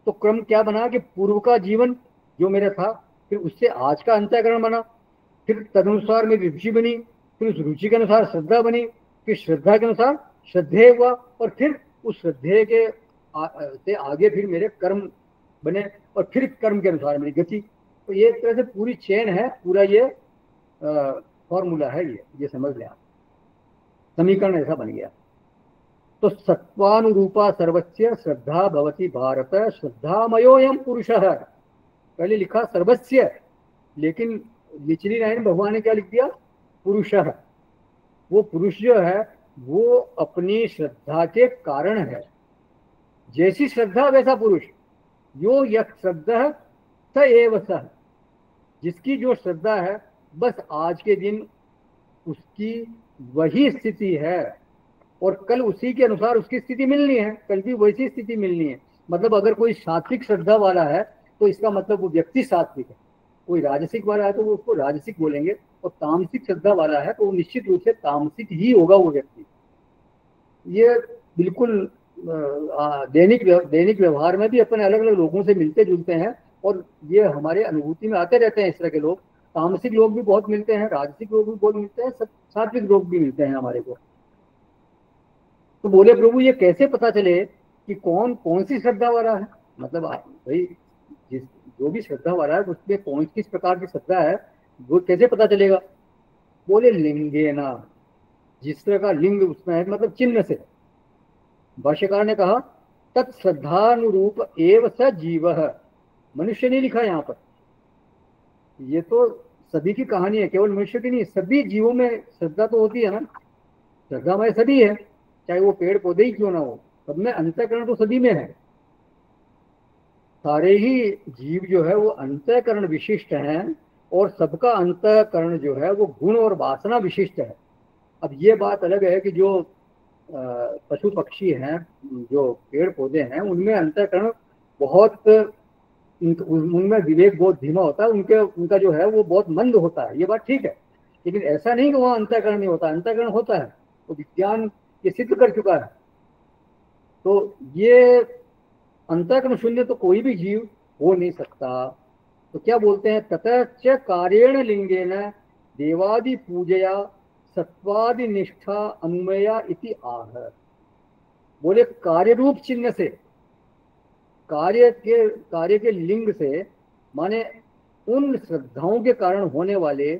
तो क्रम क्या बना कि पूर्व का जीवन जो मेरा था, फिर उससे आज का अंतःकरण बना, फिर तदनुसार मेरी रुचि बनी, फिर उस रुचि के अनुसार श्रद्धा बनी, फिर श्रद्धा के अनुसार श्रद्धेय हुआ, और फिर उस श्रद्धेय के से आगे फिर मेरे कर्म बने, और फिर कर्म के अनुसार मेरी गति। तो ये एक तरह से पूरी चेन है, पूरा ये फॉर्मूला है, ये समझ लें आप, समीकरण ऐसा बन गया। तो सत्वानुरूपा सर्वस्य श्रद्धा भवति भारत श्रद्धामयोऽयं पुरुषः। पहले लिखा सर्वस्य, लेकिन निचली लाइन भगवान ने क्या लिख दिया? पुरुषः। वो पुरुष जो है वो अपनी श्रद्धा के कारण है। जैसी श्रद्धा वैसा पुरुष। यो यत् श्रद्धः स एव सः। जिसकी जो श्रद्धा है बस आज के दिन उसकी वही स्थिति है, और कल उसी के अनुसार उसकी स्थिति मिलनी है, कल भी वैसी स्थिति मिलनी है। मतलब अगर कोई सात्विक श्रद्धा वाला है तो इसका मतलब वो व्यक्ति सात्विक है। कोई राजसिक वाला है तो वो उसको राजसिक बोलेंगे, और तामसिक श्रद्धा वाला है तो वो निश्चित रूप से तामसिक ही होगा वो व्यक्ति। ये बिल्कुल दैनिक व्यवहार में भी अपन अलग अलग लोगों से मिलते जुलते हैं, और ये हमारे अनुभूति में आते रहते हैं इस तरह के लोग। तामसिक लोग भी बहुत मिलते हैं, राजसिक लोग भी बहुत मिलते हैं, सात्विक लोग भी मिलते हैं हमारे को। तो बोले प्रभु ये कैसे पता चले कि कौन कौन सी श्रद्धा वाला है? मतलब भाई जो भी श्रद्धा वाला है उसमें कौन किस प्रकार की श्रद्धा है वो कैसे पता चलेगा? बोले लिंगेना, जिस तरह का लिंग उसमें है, मतलब चिन्ह से। भाष्यकार ने कहा तत्श्रद्धानुरूप एव स जीवः। मनुष्य नहीं लिखा यहाँ पर, ये तो सभी की कहानी है, केवल मनुष्य की नहीं, सभी जीवों में श्रद्धा तो होती है ना। श्रद्धा में सभी है, चाहे वो पेड़ पौधे ही क्यों ना हो, सब में अंतःकरण तो सभी में है। सारे ही जीव जो है वो अंतःकरण विशिष्ट हैं, और सबका अंतःकरण जो है वो गुण और वासना विशिष्ट है। अब ये बात अलग है कि जो पशु पक्षी हैं, जो पेड़ पौधे हैं, उनमें अंतःकरण बहुत, उनमें विवेक बहुत धीमा होता है, उनका जो है वो बहुत मंद होता है, ये बात ठीक है। लेकिन ऐसा नहीं कि वहाँ अंतःकरण नहीं होता, अंतःकरण होता है, तो विज्ञान ये सिद्ध कर चुका है। तो ये अंतःकरण शून्य तो कोई भी जीव हो नहीं सकता। तो क्या बोलते हैं? ततः च कार्येण लिंगेन देवादि पूजया सत्वादि निष्ठा अनुमेया इति आह। बोले कार्य रूप चिन्ह से, कार्य के लिंग से, माने उन श्रद्धाओं के कारण होने वाले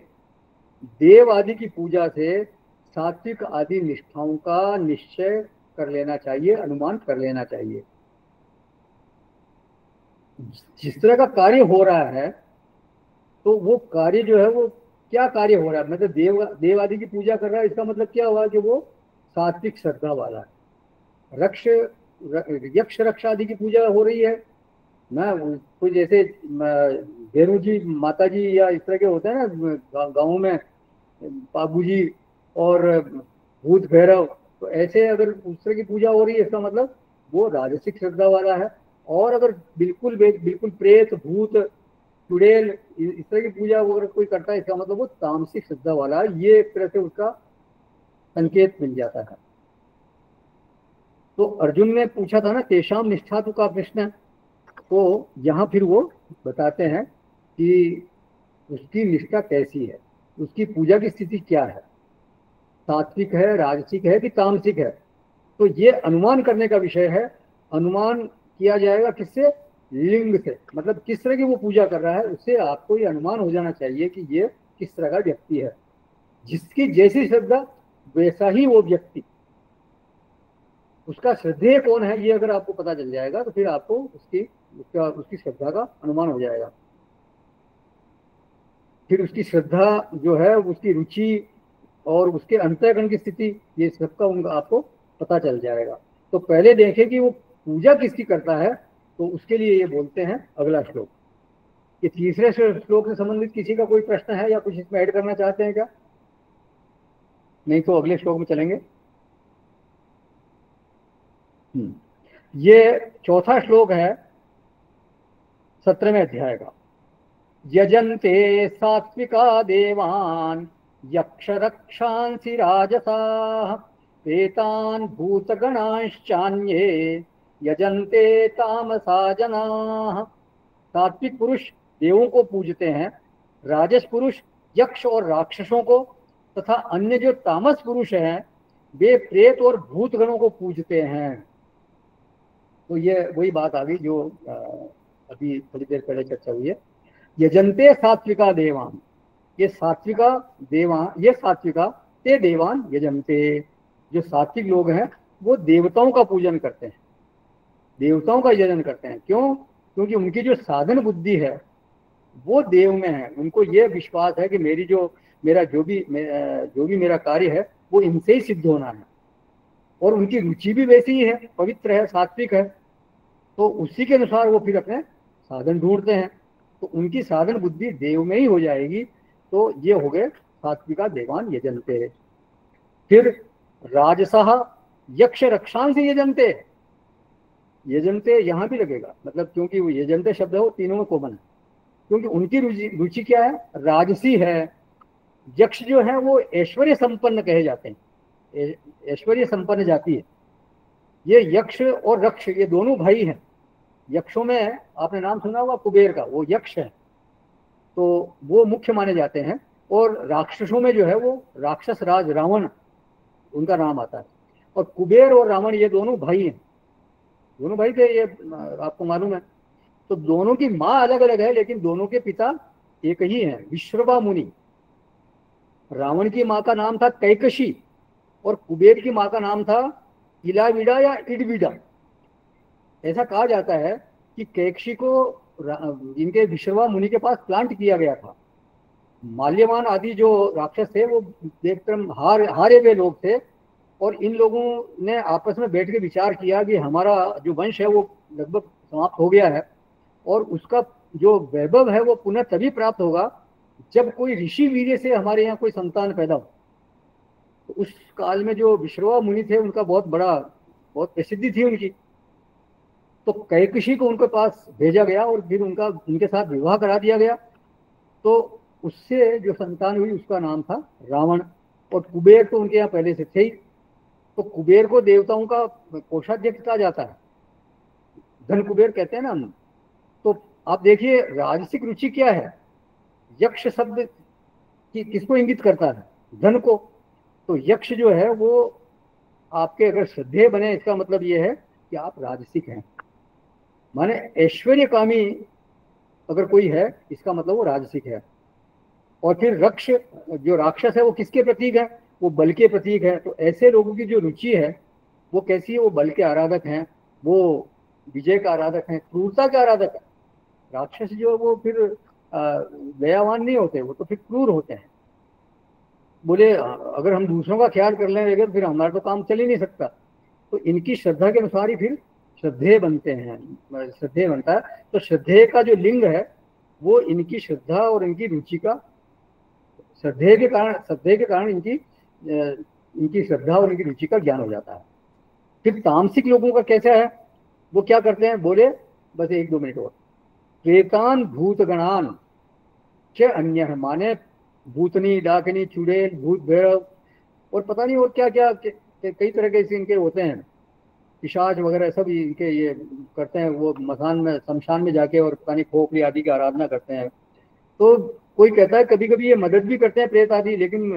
देव आदि की पूजा से सात्विक आदि निष्ठाओं का निश्चय कर लेना चाहिए, अनुमान कर लेना चाहिए। जिस तरह का कार्य हो रहा है तो वो कार्य जो है वो क्या कार्य हो रहा है? मतलब देव आदि की पूजा कर रहा है, इसका मतलब क्या हुआ कि वो सात्विक श्रद्धा वाला है। यक्ष रक्षा आदि की पूजा हो रही है ना, कोई जैसे भेरू जी, माता जी या इस तरह के होते हैं ना गाँव में, बाबूजी और भूत भैरव, तो ऐसे अगर उस तरह की पूजा हो रही है इसका मतलब वो राजसिक श्रद्धा वाला है। और अगर बिल्कुल बिल्कुल प्रेत भूत चुड़ैल इस तरह की पूजा अगर कोई करता है इसका मतलब वो तामसिक श्रद्धा वाला है। ये एक तरह से उसका संकेत मिल जाता है। तो अर्जुन ने पूछा था ना तेषाम निष्ठा तु का प्रश्न, तो यहाँ फिर वो बताते हैं कि उसकी निष्ठा कैसी है, उसकी पूजा की स्थिति क्या है, सात्विक है, राजसिक है कि तामसिक है। तो ये अनुमान करने का विषय है। अनुमान किया जाएगा किससे? लिंग से, मतलब किस तरह की वो पूजा कर रहा है उससे आपको ये अनुमान हो जाना चाहिए कि ये किस तरह का व्यक्ति है। जिसकी जैसी श्रद्धा वैसा ही वो व्यक्ति, उसका श्रद्धेय कौन है ये अगर आपको पता चल जाएगा तो फिर आपको उसकी श्रद्धा का अनुमान हो जाएगा। फिर उसकी श्रद्धा जो है, उसकी रुचि और उसके अंतःकरण की स्थिति, ये सबका उनका आपको पता चल जाएगा। तो पहले देखें कि वो पूजा किसकी करता है, तो उसके लिए ये बोलते हैं अगला श्लोक। ये तीसरे श्लोक से संबंधित किसी का कोई प्रश्न है या कुछ इसमें ऐड करना चाहते हैं क्या? नहीं तो अगले श्लोक में चलेंगे। ये चौथा श्लोक है 17वें अध्याय का। यजन्ते सात्विका देवान् यक्ष रक्षांसि राजसाः प्रेतान् भूतगणांश्चान्ये यजन्ते तामसा जनाः। सात्विक पुरुष देवों को पूजते हैं, राजस पुरुष यक्ष और राक्षसों को, तथा अन्य जो तामस पुरुष हैं वे प्रेत और भूत गणों को पूजते हैं। तो ये वही बात आ गई जो अभी थोड़ी देर पहले चर्चा हुई है। यजन्ते सात्विका देवान, ये सात्विका ते देवान यजन्ते, जो सात्विक लोग हैं वो देवताओं का पूजन करते हैं, देवताओं का यजन करते हैं। क्यों? क्योंकि उनकी जो साधन बुद्धि है वो देव में है। उनको ये विश्वास है कि मेरा जो भी मेरा कार्य है वो इनसे ही सिद्ध होना है, और उनकी रुचि भी वैसी ही है, पवित्र है, सात्विक है। तो उसी के अनुसार वो फिर अपने साधन ढूंढते हैं, तो उनकी साधन बुद्धि देव में ही हो जाएगी। तो ये हो गए सात्विका देवान यजन्ते। फिर राजसः यक्ष रक्षांसि यजन्ते, यजन्ते यहाँ भी लगेगा, मतलब क्योंकि वो यजन्ते शब्द है वो तीनों में कॉमन है, क्योंकि उनकी रुचि क्या है? राजसी है। यक्ष जो है वो ऐश्वर्य संपन्न कहे जाते हैं, ऐश्वर्य संपन्न जाति है। ये यक्ष और रक्ष ये दोनों भाई हैं। यक्षों में आपने नाम सुना होगा कुबेर का, वो यक्ष है, तो वो मुख्य माने जाते हैं। और राक्षसों में जो है वो राक्षस राज रावण उनका नाम आता है। और कुबेर और रावण ये दोनों भाई हैं, दोनों भाई थे, ये आपको मालूम है। तो दोनों की माँ अलग अलग है लेकिन दोनों के पिता एक ही हैं, विश्रवा मुनि। रावण की माँ का नाम था कैकशी और कुबेर की माँ का नाम था इलाविडा या इडविडा। ऐसा कहा जाता है कि कैकशी को इनके विश्रवा मुनि के पास प्लांट किया गया था। माल्यवान आदि जो राक्षस थे वो एकदम हारे हुए लोग थे, और इन लोगों ने आपस में बैठ के विचार किया कि हमारा जो वंश है वो लगभग समाप्त हो गया है, और उसका जो वैभव है वो पुनः तभी प्राप्त होगा जब कोई ऋषि वीर्य से हमारे यहाँ कोई संतान पैदा हो। तो उस काल में जो विश्रवा मुनि थे उनका बहुत प्रसिद्धि थी उनकी। तो कैकशी को उनके पास भेजा गया और फिर उनके साथ विवाह करा दिया गया। तो उससे जो संतान हुई उसका नाम था रावण। और कुबेर तो उनके यहाँ पहले से थे ही। तो कुबेर को देवताओं का कोषाध्यक्ष कहा जाता है, धन कुबेर कहते हैं ना हम। तो आप देखिए राजसिक रुचि क्या है। यक्ष शब्द किसको इंगित करता है? धन को। तो यक्ष जो है वो आपके अगर श्रद्धेय बने इसका मतलब ये है कि आप राजसिक हैं, माने ऐश्वर्यकामी अगर कोई है इसका मतलब वो राजसिक है। और फिर रक्ष जो राक्षस है वो किसके प्रतीक है? वो बल के प्रतीक है। तो ऐसे लोगों की जो रुचि है वो कैसी है? वो बल के आराधक हैं, वो विजय का आराधक हैं, क्रूरता के आराधक है। राक्षस जो वो फिर दयावान नहीं होते, वो तो फिर क्रूर होते हैं। बोले अगर हम दूसरों का ख्याल कर लेंगे तो फिर हमारा तो काम चल ही नहीं सकता। तो इनकी श्रद्धा के अनुसार ही फिर श्रद्धेय बनते हैं, श्रद्धेय बनता है। तो श्रद्धेय का जो लिंग है वो इनकी श्रद्धा और इनकी रुचि का श्रद्धे के कारण इनकी श्रद्धा और इनकी रुचि का ज्ञान हो जाता है। फिर तामसिक लोगों का कैसा है, वो क्या करते हैं, बोले बस 1-2 मिनट और, प्रेतान भूतगणान च अन्य, माने भूतनी, डाकनी, चुड़ैल, भूत भैरव और पता नहीं और क्या क्या कई तरह के इनके होते हैं, पिशाच वगैरह सब इनके ये करते हैं। वो मसान में, शमशान में जाके और पता नहीं खोपड़ी आदि की आराधना करते हैं। तो कोई कहता है कभी कभी ये मदद भी करते हैं प्रेत आदि, लेकिन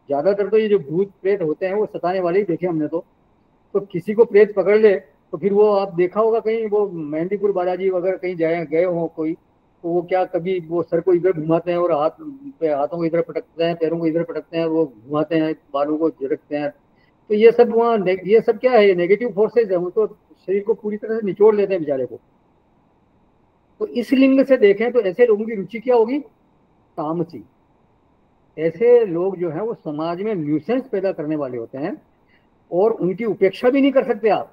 ज्यादातर तो ये जो भूत प्रेत होते हैं वो सताने वाले ही देखे हमने। तो किसी को प्रेत पकड़ ले तो फिर वो, आप देखा होगा कहीं वो मेहंदीपुर बालाजी वगैरह कहीं गए हो कोई, तो वो क्या कभी वो सर को इधर घुमाते हैं और हाथों को इधर पटकते हैं, पैरों को इधर पटकते हैं, वो घुमाते हैं, बालों को झिड़कते हैं। तो ये सब वहाँ, ये सब क्या है, ये नेगेटिव फोर्सेज है, वो तो शरीर को पूरी तरह से निचोड़ लेते हैं बेचारे को। तो इस लिंग से देखें तो ऐसे लोगों की रुचि क्या होगी, तामसी। ऐसे लोग जो है वो समाज में न्यूसेंस पैदा करने वाले होते हैं और उनकी उपेक्षा भी नहीं कर सकते आप,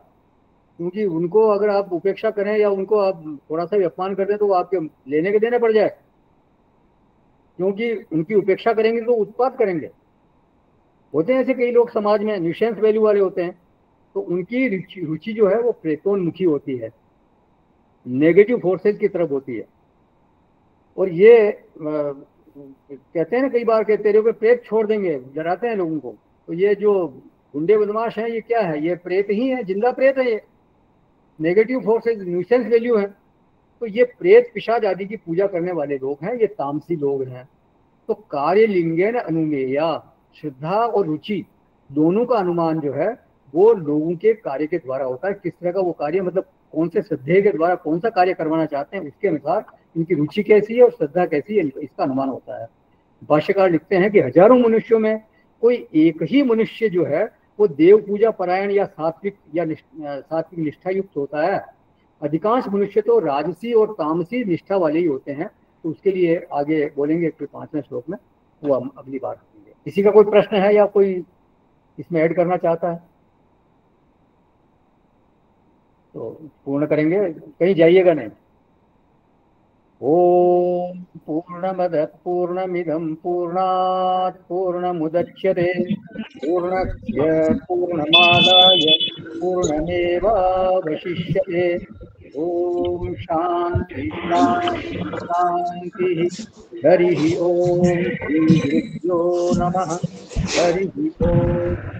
क्योंकि उनको अगर आप उपेक्षा करें या उनको आप थोड़ा सा भी अपमान कर दें तो वो आपके लेने के देने पड़ जाए, क्योंकि उनकी उपेक्षा करेंगे तो उत्पात करेंगे। होते हैं ऐसे कई लोग समाज में, न्यूसेंस वैल्यू वाले होते हैं, तो उनकी रुचि जो है वो प्रेतोन्मुखी होती है, नेगेटिव फोर्सेज की तरफ होती है। और ये कहते हैं ना कई बार, कहते तेरे पे प्रेत छोड़ देंगे, डराते हैं लोगों को। तो ये जो गुंडे बदमाश हैं, ये क्या है, ये प्रेत ही है, जिंदा प्रेत है, ये नेगेटिव फोर्सेज, न्यूसेंस वैल्यू है। तो ये प्रेत पिशाच आदि की पूजा करने वाले लोग हैं, ये तामसी लोग हैं। तो कार्य लिंगेन अनुमेया, श्रद्धा और रुचि दोनों का अनुमान जो है वो लोगों के कार्य के द्वारा होता है। किस तरह का वो कार्य, मतलब कौन से श्रद्धे के द्वारा कौन सा कार्य करवाना चाहते हैं, उसके अनुसार इनकी रुचि कैसी है और श्रद्धा कैसी है, इसका अनुमान होता है। भाष्यकार लिखते हैं कि हजारों मनुष्यों में कोई एक ही मनुष्य जो है वो देव पूजा परायण या सात्विक निष्ठा युक्त होता है। अधिकांश मनुष्य तो राजसी और तामसी निष्ठा वाले ही होते हैं। तो उसके लिए आगे बोलेंगे फिर 5वें श्लोक में, वो हम अगली बार करेंगे। किसी का कोई प्रश्न है या कोई इसमें ऐड करना चाहता है तो पूर्ण करेंगे, कहीं जाइएगा नहीं। ओम पूर्णमदः पूर्णमिदं पूर्णात् पूर्णमुदच्यते पूर्णस्य पूर्णमादाय पूर्णमेवावशिष्यते। ओम शांति शांति शांति। हरि ओम श्री गुरुभ्यो नमः। हरि ओम।